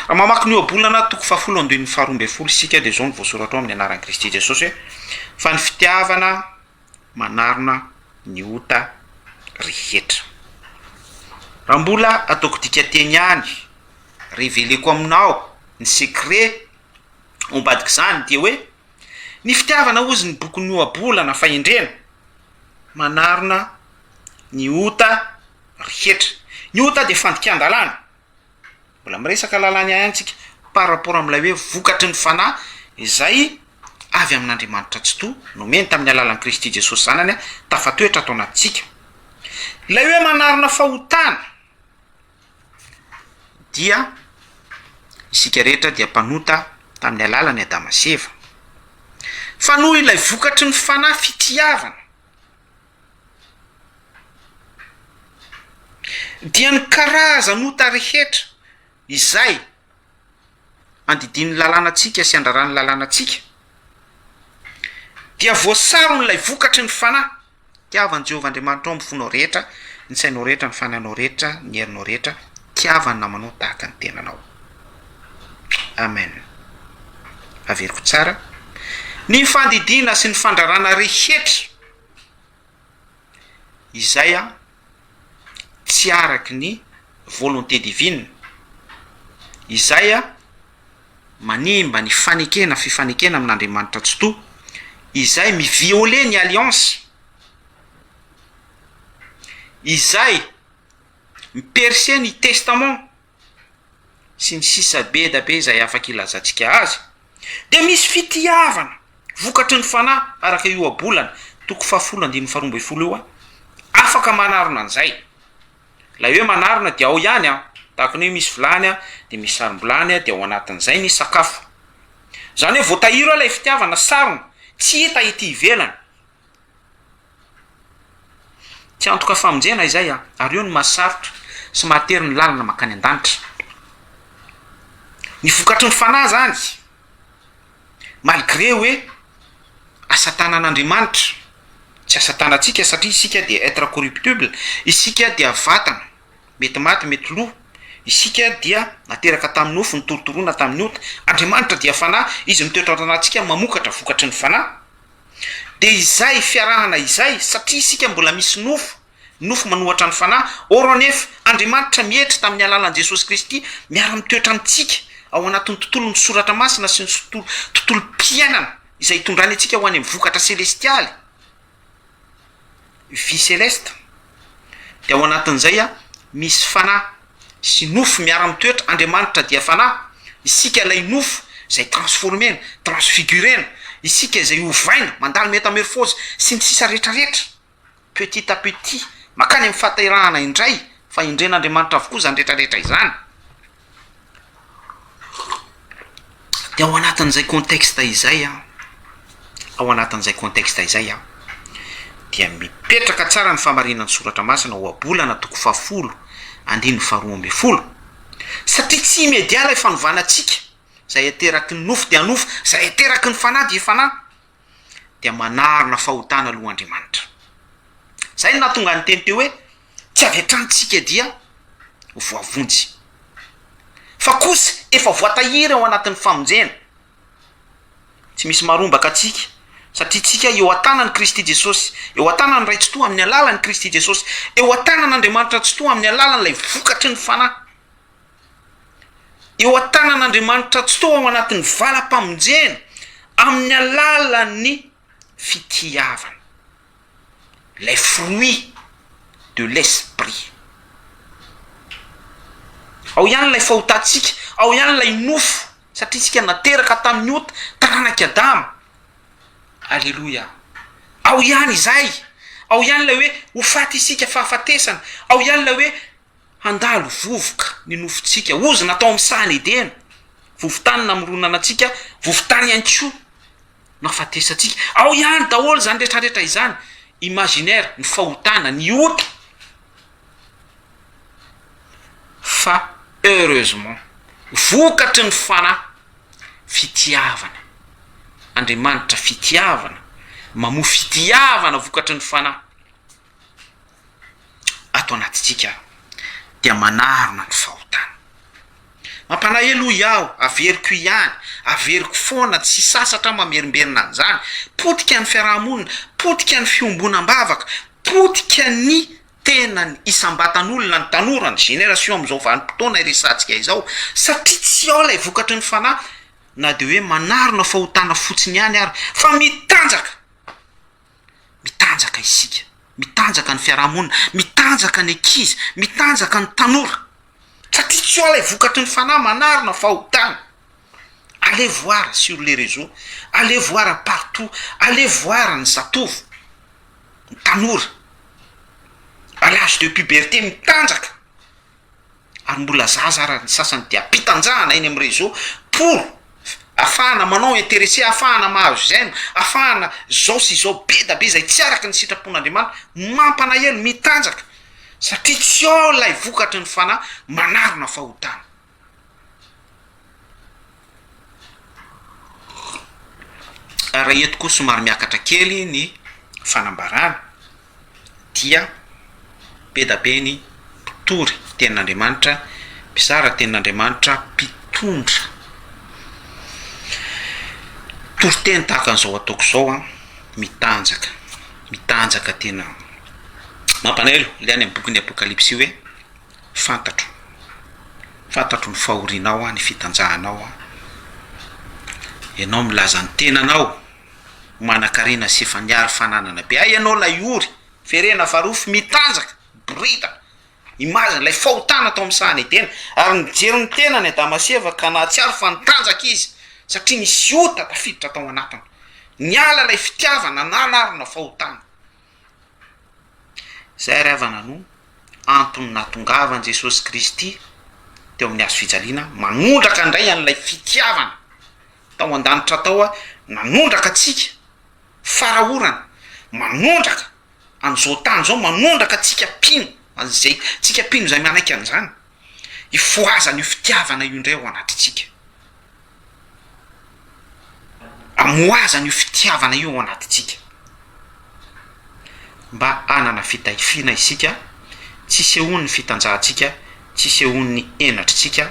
Raha mamaky ny ohabolana 7:12 isika dia zao ny voasoratra ao amin'ny anaran'i Kristy Jesosy hoe fa ny fitiavana manarona ny ota rehetra. Raha mbola ataoko dika teny ihany, reveleko aminao ny secret ombadika izany dia hoe ny fitiavana ozy ny bokon'ny ohabolana fahendrena manarona ny ota rehetra. Ny ota dia fandikan-dalàna, mbola miresaka lalàna ihantsika par rapport amin'ilay hoe vokatry ny fanahy izay avy amin'Andriamanitra tsy toa nomeny tamin'ny alalan'i Kristy Jesosy zanany tafatoetra atao anatintsika. Ilay hoe manarona fahotana dia isika rehetra dia mpanota tamin'ny alalany Adama sy Eva. Fa noho ilay vokatry ny fanahy fitiavana dia ny karazan'ota rehetra izay andidin'ny lalànantsika sy andrarany lalànantsika dia voasaro n'ilay vokatry ny fanahy. Tiavany Jehovah Andriamanitra ao amin'ny fonao rehetra, ny sainao rehetra, ny fanahinao rehetra, ny herinao rehetra, tiavany namanao tahaka ny tenanao. Amen. Averiko tsara. Ny fandidina sy ny fandrarana rehetra izay tsy araky ny volonté divine, izay manimba ny fifanekena amin'Andriamanitra tsotoa, izay miviole ny alliance, izay miperse ny testament sy ny sisa be da be izay afaka ilazantsika azy, dia misy fitiavana vokatry ny fanahy araka io abolana 7:12 io afaka manarona an'izay. La hoe manarona dia ao ihany tahaka ny hoe misy vilany dia misy sarom-bilany dia ao anatin'izay ny sakafo. Zany hoe voatahiro ilay fitiavana sarona tsy hita ety ivelany. Tsy antoka famonjena izay ary eo ny mahasarotra sy mahatery ny lalana makany an-danitra. Ny vokatry ny fanahy zany, malgré hoe asa tanan'Andriamanitra, tsy asa tanantsika satria isika dia être corruptible, isika dia vatana, mety maty mety lo, isika dia nateraka tamin'ny ofo, nitorotoroana tamin'ny ota. Andriamanitra dia fanahy, izy mitoetra ao anatintsika mamokatra vokatry ny fanahy. Dia izay fiarahana izay, satria isika mbola misy nofo manohatra ny fanahy, or anefa Andriamanitra mihetsy tamin'ny alalan'i Jesosy Kristy miara mitoetra amintsika ao anatin'ny tontolo ny soratra masina sy ny tontolo-piainana izay hitondrany antsika ho any amin'ny vokatra selestialy, vie céleste. Dia ao anatin'izay misy fanahy sy nofo miara mitoetra. Andriamanitra dia fanahy, isika ilay nofo izay transformena, transfigurena, isika izay hovaina, mandalo métamorphose sy ny sisa rehetrarehetra, petit à petit makany amin'ny fahaterahana indray, fa indren'Andriamanitra avokoa zany rehetrarehetra izany. Dia ao anatin'izay contexte izay dia mipetraka tsara ny famarinan'ny soratra masina ho abolana 7:12, satria tsy imedia ilay fanovanantsika izay ateraky ny nofo dia nofo, izay ateraky ny fanahy dia fanahy, dia manarona fahotana alohan'Andriamanitra. Zay no nahatonga ny teny teo hoe tsy avy hatranytsika dia voavonjy, fa kosa efa voatahiry ao anatin'ny famonjena. Tsy misy marombaka atsika satria tsika eo an-tanan'i Kristy Jesosy, eo an-tanany ray tsotoa amin'ny alalan'i Kristy Jesosy, eo an-tanan'Andriamanitra tsotoa amin'ny alalan'ilay vokatry ny fanahy, eo an-tanan'Andriamanitra tsotoa ao anatin'ny valam-pamonjena amin'ny alalan'ny fitiavana, les fruits de l'esprit. Ao ihany ilay fahotantsika, ao ihany ilay nofo, satria tsika nateraka tamin'ny ota taranak'i Adama. Alleluia. Ao ihany izay, ao ihany ilay hoe ho faty isika fahafatesana, ao ihany ilay hoe handalo vovoka ny nofontsika, ozy natao amin'ny sahany Edena, vovotany namoronana antsika, vovotany ihany koa nahafatesantsika. Ao ihany daholo zany rehetrarehetra izany, imaginaire, ny fahotana, ny ota. Fa heureusement vokatry ny fanahy, fitiavana, Andriamanitra fitiavana, mamoa fitiavana vokatry ny fanahy ato anatintsika dia manarona ny fahotana. Mampalahelo iaho, averiko ihany, averiko foana, tsy sasatra mamerimberina an'izany. Potika ny fiarahamonina, potika ny fiombonam-bavaka, potika ny tena ny isam-batan'olona, ny tanora, ny génération amin'izao vanim-potoana iresantsika izao, satria tsy ao ilay vokatry ny fanahy, na dia hoe manarona fahotana fotsiny ihany ary, fa mitanjaka isika, mitanjaka ny fiarahamonina, mitanjaka ny ankizy, mitanjaka ny tanora, satria tsy ao ilay vokatry ny fanahy manarona fahotana. Allez voir sur les réseaux, allez voir partout, allez voir ny zatovo, ny tanora à l'âge de puberté mitanjaka ary mbola zazara ny sasany de ampitanjahana eny am' réseau pour afahana manao intéressé, afahana mahazo zaino, afahana zao sy zao be da be zay tsy araky ny sitrapon'Andriamanitra, mampanaelo mitanjaka satria tsy ao lay vokatry ny fanahy manarona fahotana. Raha eto koa somary miakatra kely ny fanambarana dia be da be ny mpitory tenin'Andriamanitra, mpizara tenin'Andriamanitra, mpitondra toriteny tahaka an'izao ataoko zao a, mitanjaka tena mampanelo le any amin'ny bokin'ny Apokalipsy hoe fantatro ny fahorinao a, ny fitanjahanao a, ianao milaza ny tenanao, manan-karena sy efa niary fananana be, ay ianao lay ory ferena farofy mitanjaka borita imazina lay fahotana tao am'sahany tena, ary nijery ny tenany Damaseva ka nahatsiaro fa nitanjaka izy satria nisy ota tafiditra tao anatiny, niala lay fitiavana nanarina fahotana. Zay ry havana no antony natongavan Jesosy Kristy teo amin'ny hazo fijaliana, manondraka indray an'ilay fitiavana tao an-danitra tao a, nanondraka atsika farahorana, manondraka an'izao tany zao, manondraka atsika pino an'izay tsika pino zay manaiky an'izany, ifoazana io fitiavana io indray ao anatintsika, amoazana io fitiavana io ao anatintsika, mba anana fitaifina isika, tsy sehony fitanjahantsika, tsy sehony enatritsika,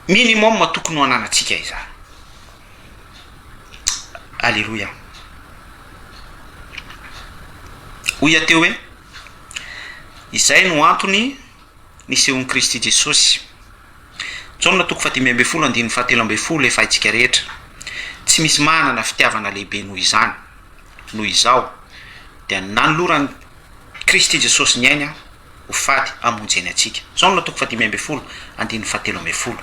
minimum tokony ho ananatsika izany. Alleluia. Hoy teo hoe izay no antony nisehon'i Kristy Jesosy. Jaona 5:17 efa haitsika rehetra, tsy misy manana fitiavana lehibe noho izany, noho izao dia nanolorany Kristy Jesosy ny ainy ho faty amonjeny atsika. Jaona 5:17.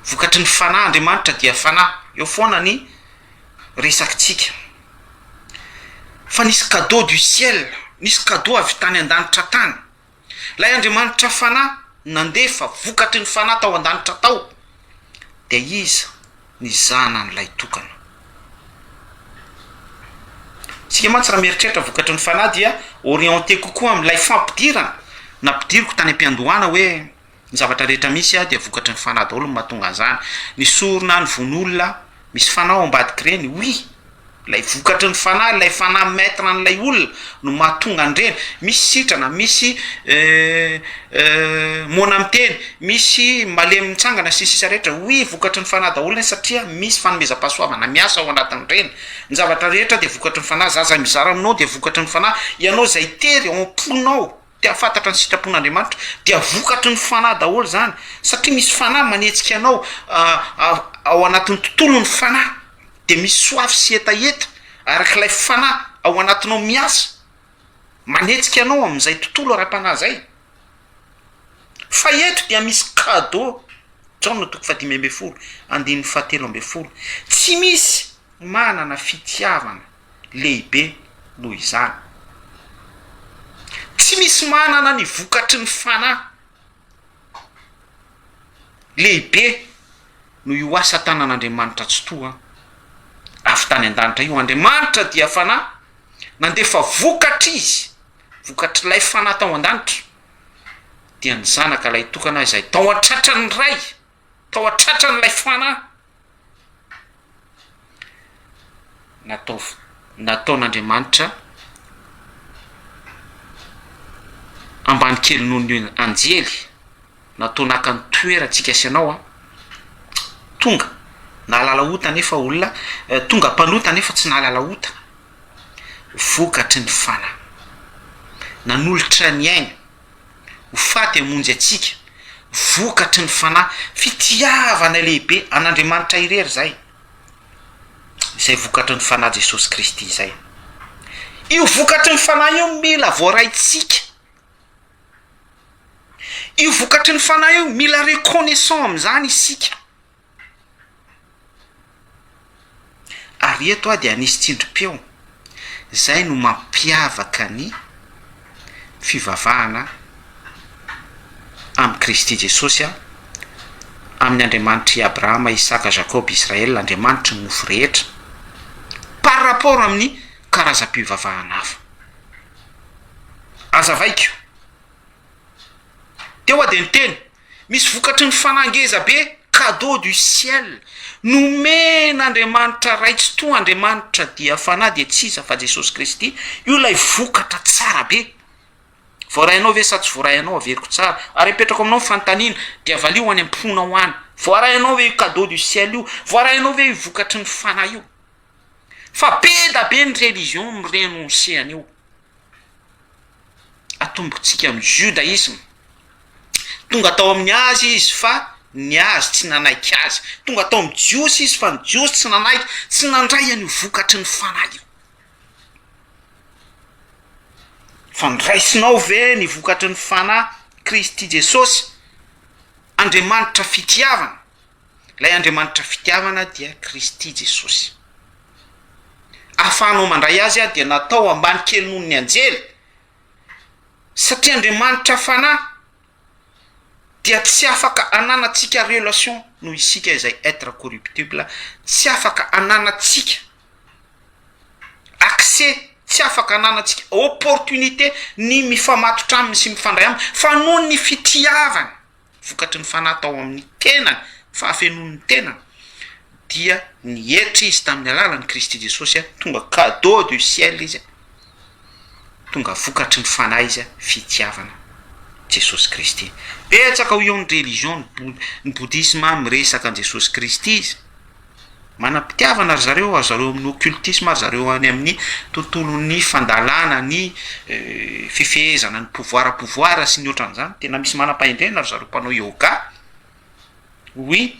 Vokatry ny fanahy Andriamanitra dia fanahy, eo foana ny resakitsika, fa nisy cadeau du ciel, nisy cadeau avy tany an-danitra tany, lay Andriamanitra fanahy nandefa vokatry ny fanahy tao an-danitra tao, dia iza ny zanan'ilay tokana. Tsika mantsy raha mieritreritra vokatry ny fanahy dia orienté kokoa amin'ilay fampidirana, nampidiriko tany am-piandohana hoe ny zavatra rehetra misy a dia vokatry ny fanahy daholo ny mahatonga an'izany, ny sorona, ny von'olona misy fanahy ao ambadiky reny, oui, lay vokatry ny fanahy, lay fanahy maître an'ilay olona no mahatonga an'ireny, misy sitrana, misy mona miteny, misy malemy mitsangana sy sisa rehetra, oui, vokatry ny fanahy daholo satria misy fanomezam-pahasoavana miasa ao anatin'ireny. Ny zavatra rehetra dia vokatry ny fanahy, zaza mizara aminao dia vokatry ny fanahy, ianao zay tery ao am-ponao te afantatra ny sitrapon'Andriamanitra dia vokatry ny fanahy daholo zany, satria misy fanahy manetsika anao ao anatin'ny tontolo ny fanahy, dia misy soafy sy etaeta arak'ilay fanahy ao anatinao miasa manetsika anao amin'izay tontolo ara-panahy zay. Fa eto dia misy cadeau, Jaona 5:17, tsy misy manana fitiavana lehibe noho izany, tsy misy manana ny vokatry ny fanahy lehibe no io asa tanan'Andriamanitra tsy toa avy tany an-danitra io. Andriamanitra dia fanahy, nandefa vokatra izy, vokatry lay fanahy tao an-danitra, dia ny zanaka lay tokana izay tao an-tratrany ray, tao an-tratran'ilay fanahy, nataon'Andriamanitra ambany kely noho ny anjely, natao naka ny toerantsika sy anao a, tonga nahalala ota nefa olona, tonga mpanota nefa tsy nahalala ota, vokatry ny fanahy, nanolotra ny aina ho faty hamonjy atsika, vokatry ny fanahy, fitiavana lehibe an'Andriamanitra irery zay, izay vokatry ny fanahy Jesosy Kristy zay. Io vokatry ny fanahy io mila voaraitsika, io vokatry ny fanahy io mila reconnaissant amin'izany isika. Ary eto dia nisy tsindrim-peo, zay no mampiavaka ny fivavahana amin'ny Kristy Jesosy amin'ny Andriamanitra i Abrahama, Isaka, Jakoba, Israel, Andriamanitra ny nofo rehetra par rapport amin'ny karazam-pivavahana hafa. Azavaiko teo a de ny teny misy vokatry ny fanangeza be, cadeau du ciel nomen'Andriamanitra raitsy to Andriamanitra dia fanahy dia tsisa fa Jesosy Kristy, io lay vokatra tsara be. Voarainao ve sa tsy voarainao averiko tsara, ary apetrako aminao fantaniana dia valio any am-pona ho any. Voarainao ve io cadeau du ciel io, voarainao ve io vokatry ny fanahy io. Fa be da be ny religion mirenonseany io, atombotsika amin'ny judaisme. Tonga tao amin'ny azy izy fa ny azy tsy nanaiky azy, tonga tao amin'ny jiosy izy fa ny jiosy tsy nanaiky, tsy nandray an'io vokatry ny fanahy io. Fa ndraisinao ve ny vokatry ny fanahy Kristy Jesosy, Andriamanitra fitiavana. Lay Andriamanitra fitiavana dia Kristy Jesosy. Ahafahanao mandray azy dia natao ambany kely noho ny anjely, satria Andriamanitra fanahy dia tsy afaka ananatsika relation noho isika izay être corruptible, tsy afaka ananatsika accès, tsy afaka ananatsika opportunité ny mifamatotra aminy sy mifandray aminy, fa noho ny fitiavana vokatry ny fanahy tao amin'ny tenany, fahafenon'ny tenany, dia nihetra izy tamin'ny alalan'ny Kristy Jesosy, tonga cadeau du ciel izy, tonga vokatry ny fanahy izy, fitiavana Jesosy Kristy. Betsaka ho eo ny religion ny bouddhisme miresaka an Jesosy Kristy izy, manam-pitiavana ry zareo, zareo amin'ny occultisme, ry zareo any amin'ny tontolon'ny fandalana ny fifehezana ny pouvoir sy ny ohatran'izany. Tena misy manam-pahendrena ry zareo mpanao yoga, oui,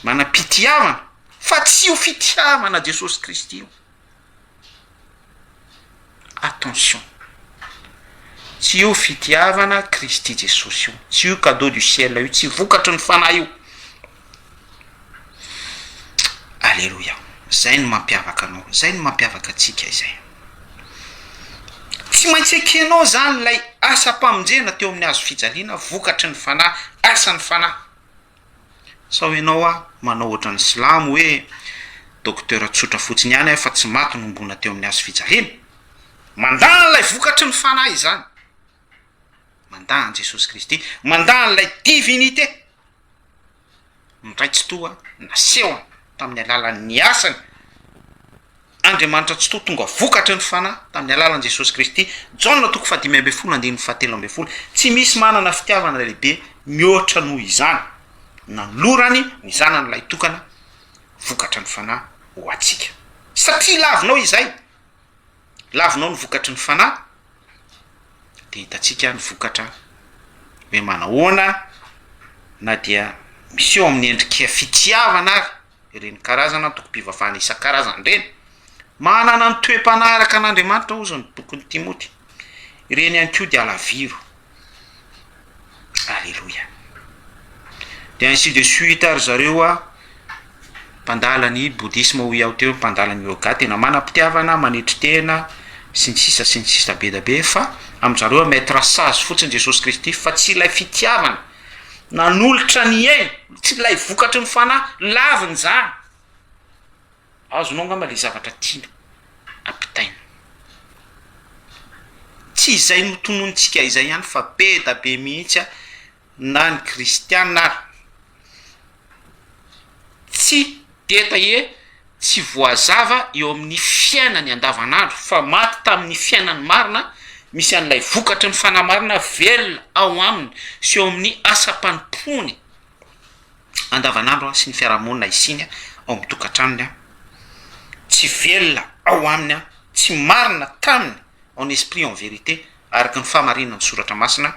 manam-pitiavana, fa tsy ho fitiavana Jesosy Kristy io. Attention, tsy io fitiavana Kristy Jesosy io, tsy io cadeau du ciel io, tsy vokatry ny fanahy io. Alléluia. Zay no mampiavaka anao, zay no mampiavaka atsika izay. Tsy maintsy ekenao zany lay asa-pamonjena teo amin'ny hazo fijaliana, vokatry ny fanahy, asan'ny fanahy. Sao ianao manao ohatran'ny silamo hoe docteur tsotra fotsiny ihany fa tsy maty nombona teo amin'ny hazo fijaliana. Mandany lay vokatry ny fanahy izany, mandany Jesosy Kristy, mandany lay divinité ndraitsy toa nasehoany tamin'ny alalan'ny asany Andriamanitra tsy to tonga vokatry ny fanahy tamin'ny alalan'i Jesosy Kristy. Jaona 5:17, tsy misy manana fitiavana lehibe mihoatra noho izany, nanolorany ny zanany lay tokana vokatry ny fanahy ho atsika. Satria lavinao izay, lavinao ny vokatry ny fanahy, dia hitatsika ny vokatra hoe manahoana na dia misy eo amin'ny endrika fitiavana ary ireny karazana toko-pivavahana isan-karazany ireny, manana ny toe-panaraka an'Andriamanitra ozy ny bokin'ny Timoty, ireny ihany koa dia alaviro. Alléluia. Dia ainsi de suite ary zareo mpandala ny bouddhisme ho iaho teo, mpandala ny yoga, tena manam-pitiavana, manetry tena sy ny sisa be da be, fa amin'izareo maître sage fotsiny Jesosy Kristy, fa tsy ilay fitiavana nanolotra ny ainy, tsy ilay vokatry ny fanahy laviny zany. Azonao ngamba le zavatra tiana ampitaina. Tsy izay no tonontsika izay ihany, fa be da be mihitsy na ny kristiana ary tsy deta tsy voazava eo amin'ny fiainany andavanandro, fa maty tamin'ny fiainany marina, misy an'ilay vokatry ny fanahy marina velona ao aminy sy eo amin'ny asa-panimpony andavanandro sy ny fiarahamonina isiny ao amin'ny tokantranony, tsy velona ao aminy, tsy marina taminy en esprit en vérité, araky ny fahamarinana ny soratra masina,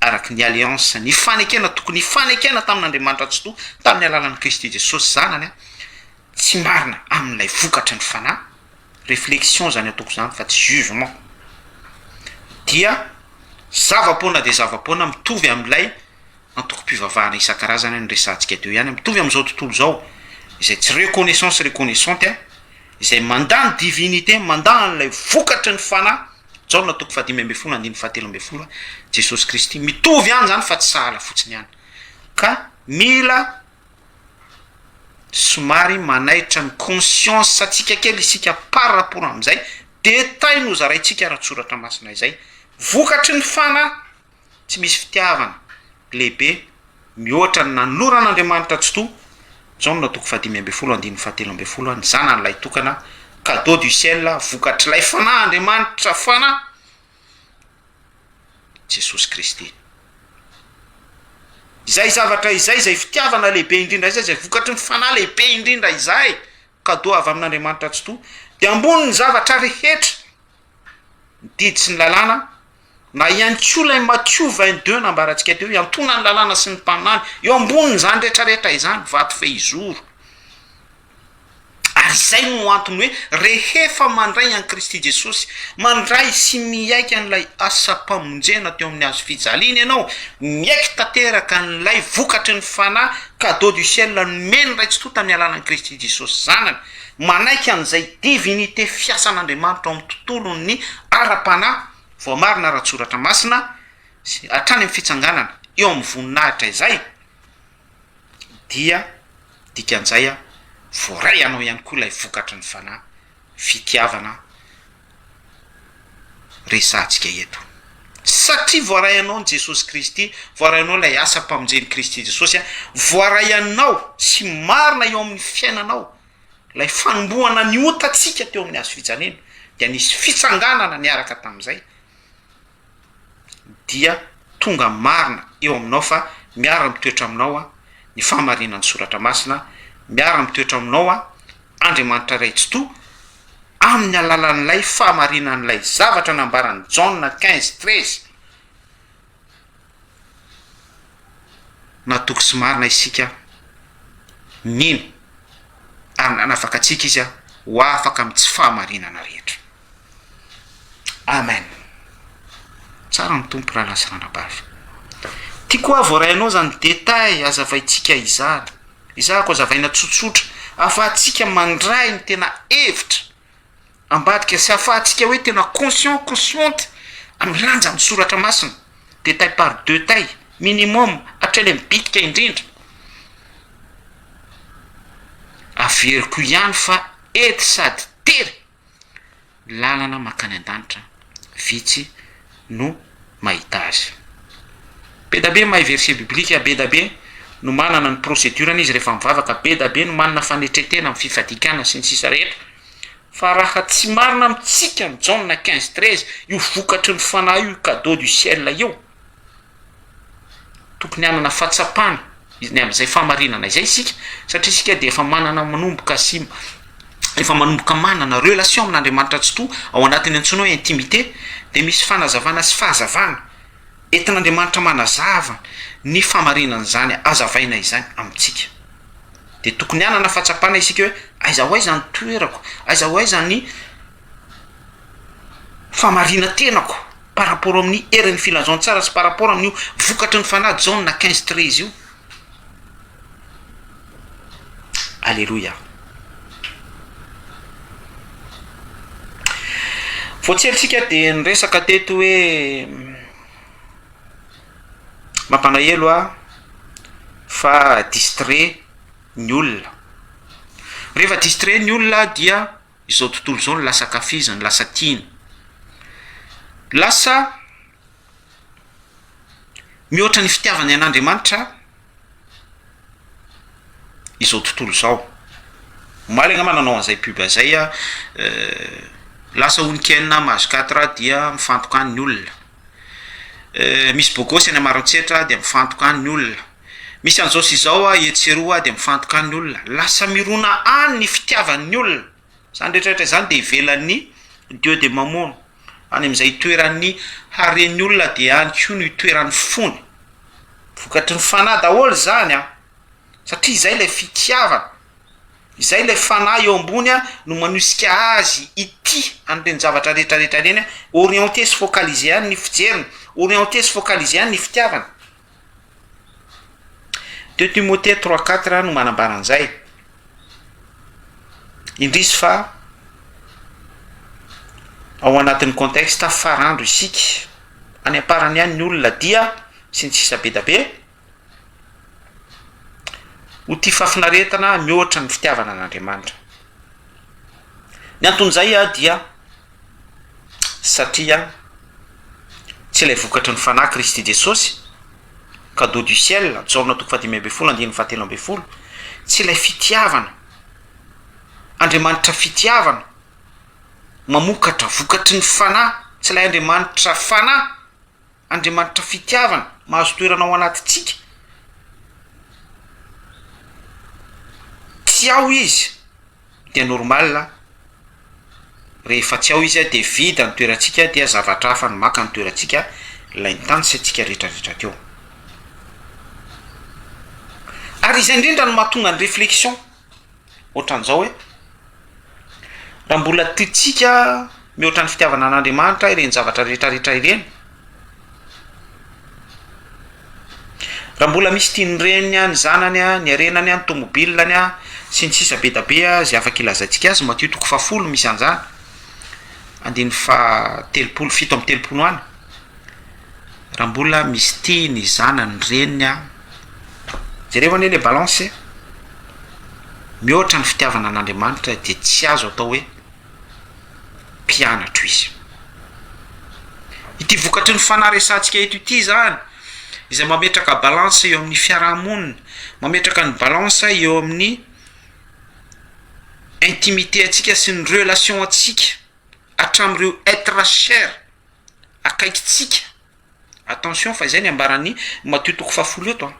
araky ny alliance, ny fanekena tokony fanekena tamin'Andriamanitra tsy to tamin'ny alalan'ny Kristy Jesosy zanany, tsy marina amin'ilay vokatry ny fanahy. Réflexion zany ataoko zany fa tsy jugement. Dia zava-poana dia zava-poana mitovy amin'ilay antoko-pivavahana isan-karazany ny resantsika teo ihany, mitovy amin'izao tontolo zao izay tsy reconnaissante, izay mandany divinité, mandany ilay vokatry ny fanahy jaona toko fadimy ambe folo andiny fahatelo ambe folo jesosy kristy mitovy any zany fa tsy sahala fotsiny any ka mila somary manaitra ny conscience satsika kely isika par rapport am'izay detay no zaraintsika raha-tsoratra masina izay vokatry ny fana tsy misy fitiavana lehibe mihoatra ny nanoloran'andriamanitra tsy to jaona toko fadimy ambe folo andiny fahatelo ambe folo any zana n'lay tokana cadeau du ciel vokatry lay fana andriamanitra fana jesosy kristy izay zavatra izay zay fitiavana lehibe indrindra izay zay vokatry ny fana lehibe indrindra izay cadeau avy amin'andriamanitra tsy to de ambony ny zavatra rehetra mididy sy ny lalàna na ihany ko lay Matthieu 22 nambarantsika teo iantona ny lalàna sy ny mpaminany eo amboniny zany rehetrarehetra izany vato fe izoro ary izay no antony hoe rehefa mandray any Kristy Jesosy mandray sy miaika n'lay asa-pamonjena teo amin'ny azo fijaliana ianao miaiky tanteraka n'lay vokatry ny fanahy cadeau du ciel nomeny ray tsy to tamin'ny alalany Kristy Jesosy zanany manaiky an'izay divinité fiasan'andriamanitra amin'ny tontolony ara-panahy voamarina raha-tsoratra masina sy hatrany amin'ny fitsanganana eo amin'ny voninahitra izay dia dikan'izay voaray anao ihany koa ilay vokatry ny fanahy fitiavana resantsika eto satria voaray anao ny Jesosy Kristy voaray anao ilay asa-pamonjeny Kristy Jesosy voaray anao sy marina eo amin'ny fiainanao lay fanombohana ny otatsika teo amin'ny azo fijaliana dia nisy fitsanganana niaraka tamin'izay dia tonga marina eo aminao fa miara mitoetra aminao ny fahamarinany soratra masina miara mitoetra aminao andriamanitra ray tsy to amin'ny alalan'ilay fahamarinan'ilay zavatra nambarany Jaona 15:13 natoko sy marina isika nino ary nanafaka atsika izy ho afaka amin'ny tsy fahamarinana rehetra amen tsara ny tompo raha lasa ranabavy tia koa voaray anao zany detay azavaintsika izany izahako azavaina tsotsotra afahantsika mandray ny tena hevitra ambadika sy afahantsika hoe tena consciente amin'ny lanja amin'ny soratra masina détail par détail minimum hatrany mibitika indrindra averiko ihany fa ety sady tery lalana makany an-danitra vitsy no mahita azy be da be mahay verset biblika be da be no manana ny procédurany izy rehefa mivavaka be da be no manana fanetretena amin'ny fifadikana sy ny sisa rehetra fa raha tsy marina amitsika ny Jaona 15:13 io vokatry ny fanahy io cadeau du ciel io tokony anana fahatsapana ny amin'izay fahamarinana izay isika satria isika de efa manana manomboka sy efa manomboka manana relation amin'Andriamanitra tsy to ao anatin'ny antsoina hoe intimité de misy fanazavana sy fahazavana entin'Andriamanitra manazava ny fahamarinana zany azavaina izany amitsika de tokony anana fahatsapana isika hoe aiza ho aiza ny toerako aiza ho aiza ny fahamarina tenako par rapport amin'ny herin'ny filazantsara sy par rapport amin'io vokatry ny fanahy Jaona 15:13 io alleluia voatserisika de nyresaka teto hoe mampalahelo fa distrait ny olona rehefa distrait ny olona dia izao tontolo zao ny lasa kafizany lasa tiana lasa mihoatra ny fitiavany an'Andriamanitra izao tontolo zao malagna mananao an'izay pub zay lasa onikena mazo 4 dia mifantoka any ny olona misy bogosy any amarontsehatra dia mifantoka any ny olona misy an'izao sy izao etseroa dia mifantoka any ny olona lasa mirona any ny fitiavan'ny olona zany rehetrarehetra zany de ivelan'ny dieu de mamono any amin'izay toeran'ny haren'ny olona dia any ko ny toeran'ny fony vokatry ny fanahy daholo zany satria izay ilay fitiavana izay ilay fanahy eo ambony no manosika azy ity an'ireny zavatra rehetrarehetra reny orienté sy focalisé any ny fijeriny orienté sy focalisé any ny fitiavana 2 Timothée 3:4 no manambaran'izay indrisy fa ao anatin'ny contexte farandro isika any amparany ihany ny olona dia sy ny tsisa be da be ho ty fafinaretana mihoatra ny fitiavana an'Andriamanitra. Ny anton'izay dia satria tsy ilay vokatry ny fanahy Kristy Jesosy cadeau du ciel Jaona 5:7 tsy ilay fitiavana Andriamanitra fitiavana mamokatra vokatry ny fanahy, tsy ilay Andriamanitra fanahy, Andriamanitra fitiavana mahazo toerana ao anatintsika. Tsy ao izy dia normal, rehefa tsy ao izy dia vida ny toerantsika, dia zavatra hafa ny maka ny toerantsika, ilay ny tany sy antsika rehetrarehetra teo. Ary izay indrindra no mahatonga ny réflexion ohatran'izao hoe raha mbola tiantsika mihoatra ny fitiavana an'Andriamanitra ireny zavatra rehetrarehetra ireny, raha mbola misy tiany reniny ny zanany ny arenany ny tomobilany sy ny sisa be da be zay afaka ilazantsika azy, Matthieu 10 misy an'izany, 7:30 any. Raha mbola misy tiany zanany reniny jerevany le balance mihoatra ny fitiavana an'Andriamanitra dia tsy azo atao hoe mpianatra izy. Ity vokatry ny fanahy resantsika eto ity zany izay mametraka balance eo amin'ny fiarahamonina, mametraka ny balance eo amin'ny intimité atsika sy ny relation atsika hatramin'ireo être cher akaikitsika. Attention fa izay ny ambaran'ny Matthieu 10 eto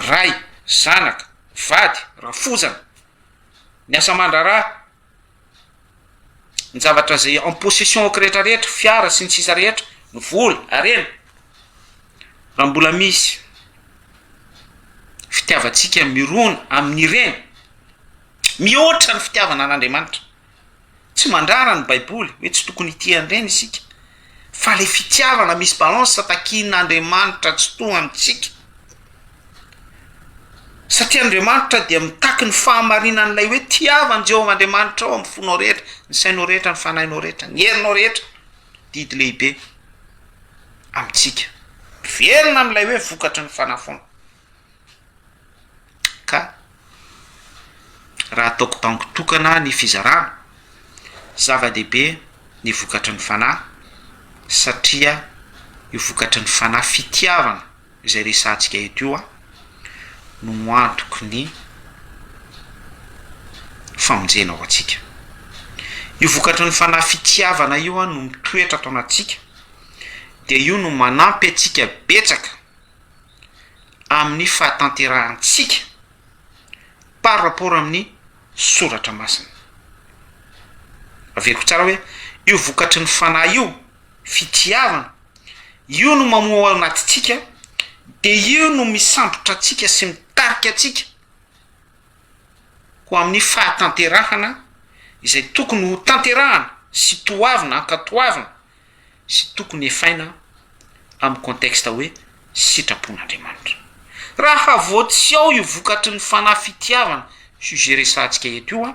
ray, zanaka, vady, rafozana, ny asa mandraraha, ny zavatra zay en possession ao rehetrarehetra, fiara sy ny sisa rehetra, ny vola, arena. Raha mbola misy fitiavantsika mirona amin'ireny mihoatra ny fitiavana an'Andriamanitra, tsy mandrara ny baiboly hoe tsy tokony ity an'ireny isika, fa le fitiavana misy balance takin'Andriamanitra tsy toa amintsika. Satria Andriamanitra dia mitaky ny fahamarinan'ilay hoe tiavany Jehovah Andriamanitra ao amin'ny fonao rehetra, ny sainao rehetra, ny fanahinao rehetra, ny herinao rehetra, didy lehibe amintsika. Verina amin'ilay hoe vokatry ny fanafona. Ka raha ataoko tango tokana ny fizarana, zava-dehibe ny vokatry ny fanahy, satria io vokatry ny fanahy fitiavana izay resantsika eto io no moantoko ny famonjena ao atsika. Io vokatry ny fanahy fitiavana io no mitoetra atao anatsika, dia io no manampy atsika betsaka amin'ny fahatanterahantsika par rapport amin'ny soratra masina. Averiko tsara hoe io vokatry ny fanahy io fitiavana io no mamoa anatintsika, dia io no misambotra atsika sy mitarika atsika ho amin'ny fahatanterahana izay tokony ho tanterahana sy toavina, ankatoavina sy tokony efaina amin'ny contexte hoe sitrapon'Andriamanitra. Raha vao tsy ao io vokatry ny fanahy fitiavana sujet resantsika eto io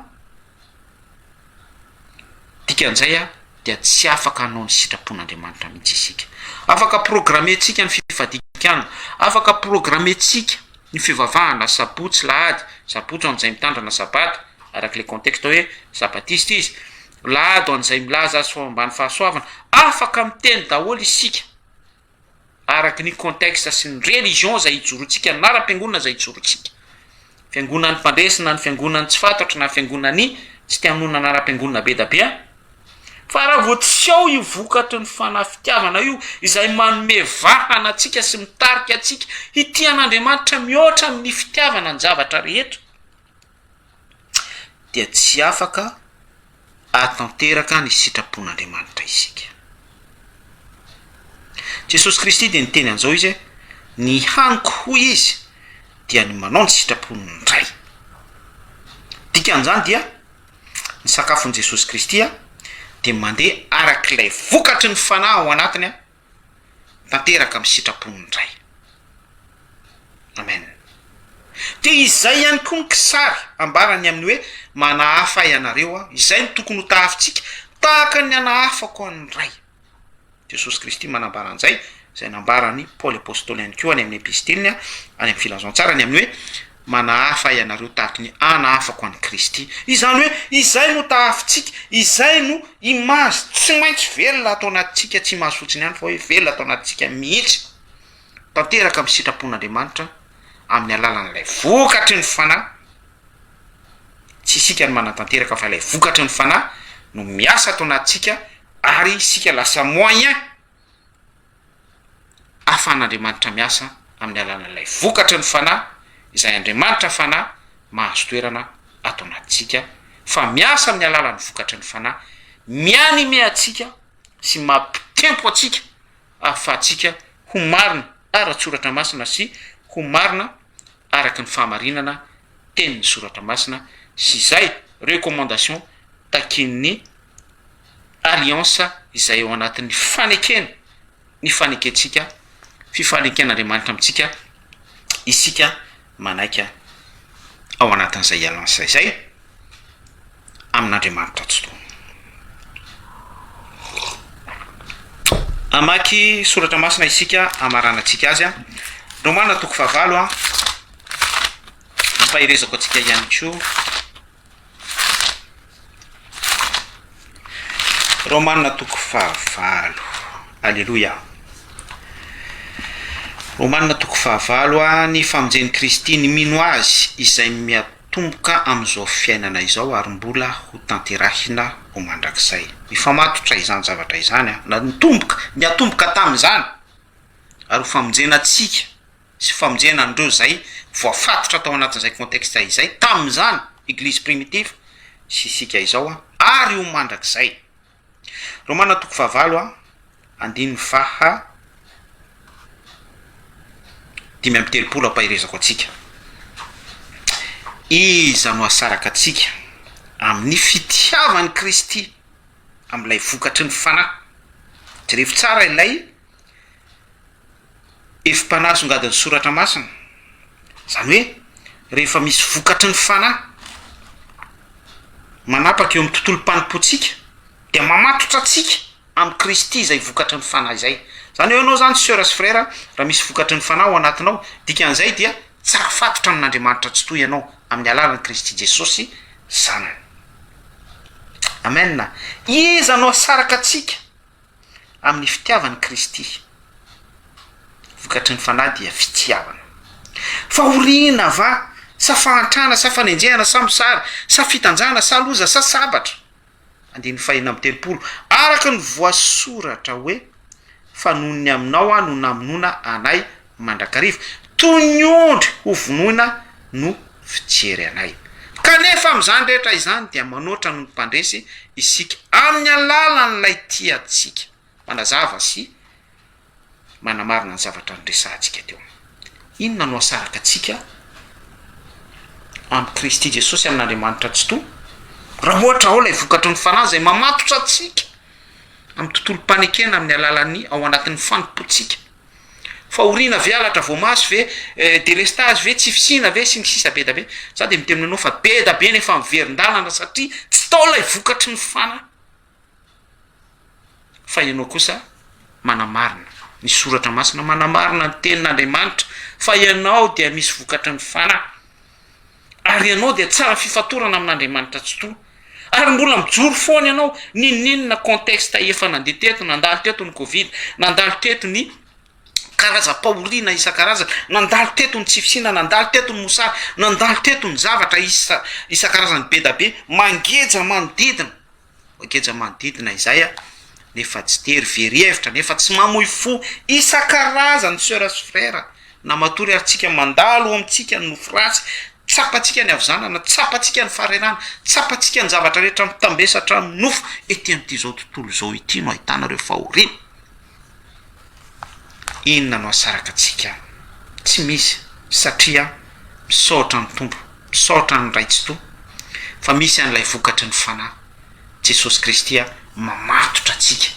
dikan'izay dia tsy afaka hanao ny sitrapon'Andriamanitra mihitsy isika. Afaka programmentsika ny fifadikana, afaka programmentsika ny fivavahana sabotsy lahady, sabotsy an'izay mitandrana sabata araka le contexte hoe sabatiste izy, lahady an'izay milaza azy ambany fahasoavana, afaka miteny daholo isika araka ny contexte sy ny religion zay hijorontsika, naram-piangonana zay hijorontsika, fiangonan'ny mpandresina, ny fiangonan'ny tsy fantatra, na fiangonany tsy tiaminona naram-piangonana be da be. Fa raha vao tsy ao io vokatry ny fanahy fitiavana io izay manome vahana atsika sy mitarika atsika hitian'Andriamanitra mihoatra amin'ny fitiavana ny zavatra rehetra, dia tsy afaka atanteraka ny sitrapon'Andriamanitra isika. Jesosy Kristy dia niteny an'izao izy ny haniko hoy izy dia ny manao ny sitrapon'ny ray. Dikan'izany dia ny sakafon'i Jesosy Kristy dia mandeha arak'ilay vokatry ny fanahy ao anatiny tanteraka amin'ny sitrapon'ny ray. Amen. de izay ihany koa ny kisary ambarany amin'ny hoe manahafa ianareo a izay ny tokony ho tahafintsika tahaka ny anahafako any ray jesosy kristy manambaran'izay zay nambarany paoly apôstôly ihany koa any amin'ny epistiliny any amin'ny filazantsarany amin'ny hoe manahafa ianareo tahaky ny anahafako any kristy izany hoe izay no tahafintsika izay no imazy tsy maintsy velona atao anatintsika tsy mahazo fotsiny ihany fa hoe velona atao anatintsika mihitsy tanteraka amin'ny sitrapon'andriamanitra amin'ny alalan'ilay vokatry ny fanahy tsy isika ny manatanteraka fa ilay vokatry ny fanahy no miasa atao anatintsika ary isika lasa moyen ahafahan'andriamanitra miasa amin'ny alalan'ilay vokatry ny fanahy izay andriamanitra fanahy mahazo toerana atao anatintsika fa miasa amin'ny alalan'ny vokatry ny fanahy mianime atsika sy mampitempo atsika ahafahantsika ho marina ara-tsoratra masina sy ho marina araky ny fahamarinana tenin'ny soratra masina sy izay recommandation takin'ny alliance izay eo anatin'ny fanekena ny fanekentsika fifaneken'andriamanitra amintsika isika manaika ao anatin'izay alliance izay amin'andriamanitra tsotoa amaky soratra masina isika amaranantsika azy a Romana toko fahavalo a ampahirezako atsika ihany koa Romana toko fahavalo alleluia Romana toko fahavalo a ny famonjen'i Kristy ny mino azy izay miatomboka amin'izao fiainana izao ary mbola ho tanterahina ho mandrakizay mifamatotra izany zavatra izany a na miatomboka tamin'izany ary ho famonjena atsika sy famonjena andreo zay voafatotra atao anatin'izay contexte izay tamin'izany église primitive sy isika izao a ary ho mandrakizay Romana toko fahavalo a andiny faha 5:30 ampahirezako atsika iza no asaraka atsika amin'ny fitiavany Kristy amin'ilay vokatry ny fanahy jerevy tsara ilay efim-panasongadin'ny soratra masina zany hoe rehefa misy vokatry ny fanahy manapaka eo amin'ny tontolo mpanompotsika dia mamatotra atsika amin'ny Kristy izay vokatry ny fanahy izay zany hoe anao zany sœur sy frère raha misy vokatry ny fanahy ao anatinao dikan'izay dia tsara fatotra amin'Andriamanitra tsy toy ianao amin'ny alalan'i Kristy Jesosy zanany amen iza no asaraka atsika amin'ny fitiavany Kristy vokatry ny fanahy dia fitiavana fahoriana va sa fahantrana sa fanenjehana sa misary sa fitanjana sa loza sa sabatra andiny fahina amin'ny 30 araka ny voasoratra hoe fanonony aminao a no namonona anay mandrakariva toy ny ondry ho vonoina no fijery anay kanefa amin'izany rehetra izany dia manoatra no mpandresy isika amin'ny alalan'ilay tiatsika manazava sy manamarina ny zavatra nyresantsika teo inona no asaraka atsika amin'ny Kristy Jesosy amin'Andriamanitra tsy to raha ohatra ao ilay vokatry ny fanahy zay mamatotra atsika amin'ny tontolo mpanekena amin'ny alalan'ny ao anatin'ny fanompotsika fahoriana vialatra voamaso ve délestage ve tsy fisina ve sy ny sisa be da be za de miteminanao fa be da be nefa miverin-dalana satria tsy tao ilay vokatry ny fanahy fa ianao kosa manamarina ny soratra masina manamarina ny tenin'Andriamanitra fa ianao dia misy vokatry ny fanahy ary ianao dia tsara fifatorana amin'Andriamanitra tsy to ary mbola mijoro foana ianao ninina contexte efa nandeha teto nandalo teto ny covid nandalo teto ny karaza-pahoriana isan-karazana nandalo teto ny tsifisina nandalo teto ny mosary nandalo teto ny zavatra isan-karazany be da be mangeja manodidina izay a nefa tsy tery very-hevitra nefa tsy mamoy fo isan-karazany sœur sy frère na matory aritsika mandalo amintsika ny nofo-ratsy tsapatsika ny avizanana tsapatsika ny farenana tsapatsika ny zavatra rehetra mitambesatra ny nofo ety amin'ity zao tontolo zao ity no ahitanareo fahoriana inona no asaraka atsika tsy misy satria misaotra ny tombo misaotra ny ray tsy to fa misy an'ilay vokatry ny fanahy Jesosy Kristy mamatotra atsika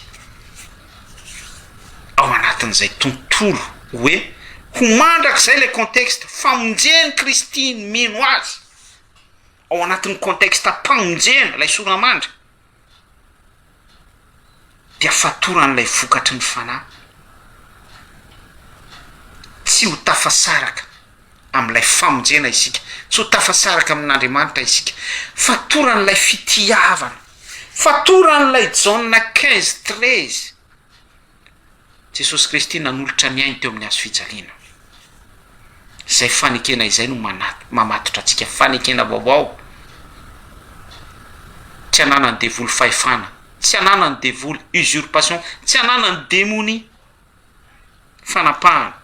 ao anatin'izay tontolo hoe ho mandrak'izay le contexte famonjeny Kristy mino azy ao anatin'ny contexte mpamonjena lay soramandry dia fatoran'ilay vokatry ny fanahy tsy ho tafasaraka amin'ilay famonjena isika, tsy ho tafasaraka amin'Andriamanitra isika, fatoran'ilay fitiavana, fatoran'ilay Jaona 15:13 Jesosy Kristy nanolotra ny ainy teo amin'ny hazo fijaliana. Izay fanekena izay no mamatotra antsika fanekena vaovao, tsy ananany devoly fahefana, tsy ananany devoly usurpation, tsy ananany démonie, fanapahana.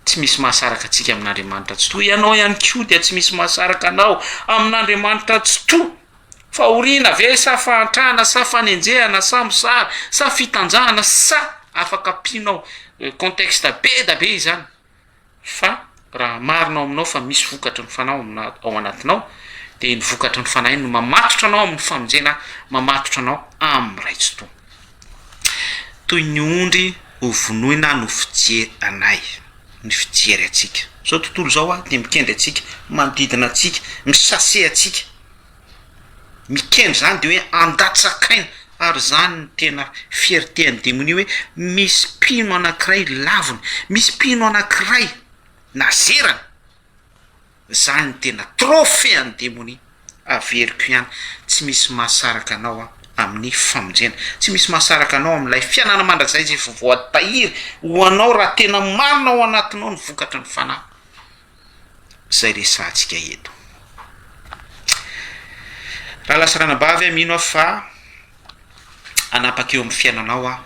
Tsy misy mahasaraka antsika amin'Andriamanitra tsy to. Ianao ihany koa dia tsy misy mahasaraka anao amin'Andriamanitra tsy to. Fa orina ve sa fahantrahana sa fanenjehana sa mosara sa fitanjahana sa afaka pinao contexte be da be izany. Fa raha marinao aminao fa misy vokatry ny fanahy ao anatinao, dia ny vokatry ny fanahy no mamatotra anao amin'ny famonjena, mamatotra anao amin'ny ray tsy to. Toy ny ondry ho vonoina no fijery anay, ny fijery atsika. Zao tontolo zao dia mikendry atsika, manodidina atsika, misase atsika. Mikendry zany dia hoe andatsakaina, ary zany ny tena fiertéan'ny démonie hoe misy mpino anankiray laviny, misy mpino anankiray nazerana. Zany ny tena troféan'ny démonie. Averiko ihany, tsy misy mahasaraka anao amin'ny famonjena, tsy misy mahasaraka anao amin'ilay fianana mandrakizay izay voatahiry ho anao raha tena marina ao anatinao ny vokatra ny fanahy. Zay resantsika eto. Raha lasaranabavy mino aho fa anapaka eo amin'ny fiainanao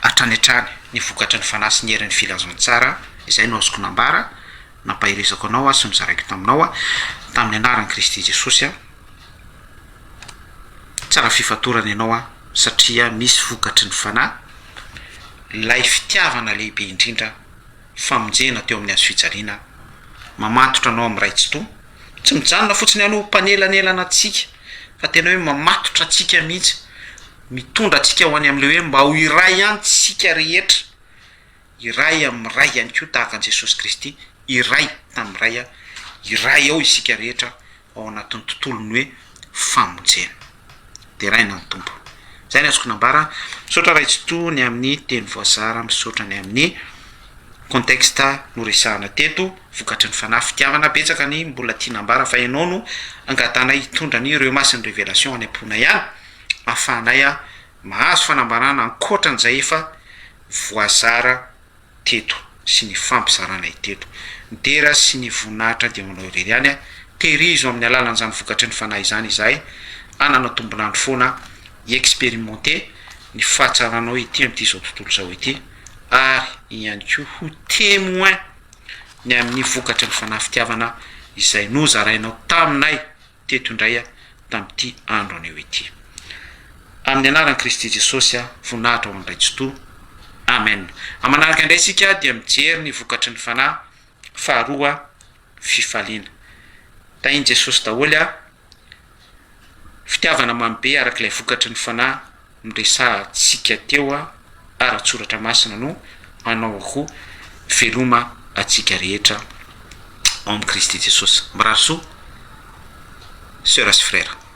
hatrany hatrany ny vokatra ny fanahy sy ny herin'ny filazantsara izay no azoko nambara nampahirizako anao sy nozaraiko taminao tamin'ny anaran'i Kristy Jesosy tsara fifatorana ianao satria misy vokatry ny fanahy, lay fitiavana lehibe indrindra famonjena teo amin'ny hazo fijaliana mamatotra anao amin'ny ray tsy to. Tsy mijanona fotsiny hanao mpanelanelana atsika fa tena hoe mamatotra atsika mihitsy, mitondra atsika ho any amin'ilay hoe mba ho iray ihany tsika rehetra, iray amin'ny ray ihany koa tahaka an'i Jesosy Kristy, iray tamin'ny ray, iray ao isika rehetra ao anatin'ny tontolony hoe famonjena. Dia raina ny tompo. Zay ny azoko nambara. Misaotra ray tsy to ny amin'ny teny voazara, misaotra ny amin'ny contexte noresahana teto, vokatry ny fanahy fitiavana. Betsaka ny mbola tia nambara fa ianao no angatanay hitondra ny ireo masin'ny révélation any am-pona ihany, ahafahanay mahazo fanambarana ankoatran'izay efa voazara teto sy ny fampizaranay teto. Ny dera sy ny voninahitra dia manao irery ihany tehirizo amin'ny alalan'izany vokatry ny fanahy izany izahay, anana tombonandro foana expérimenté ny fahatsaranao ity amin'ity zao tontolo zao ity, ary ihany koa ho témoin ny amin'ny vokatry ny fanahy fitiavana izay nozarainao taminay teto indray tamin'ity andro anio ity. Amin'ny anaran'i Kristy Jesosy voninahitra ao andray tsy to. Amen. Amanaraka indray sika dia mijery ny vokatry ny fanahy faharoa fifaliana. Tahiny Jesosy daholo fitiavana mamibe arak'ilay vokatry ny fanahy miresahantsika teo ara-tsoratra masina no manao akoho veloma atsika rehetra ao amin'ny Kristy Jesosy. Mirary soa, sœurs sy frères.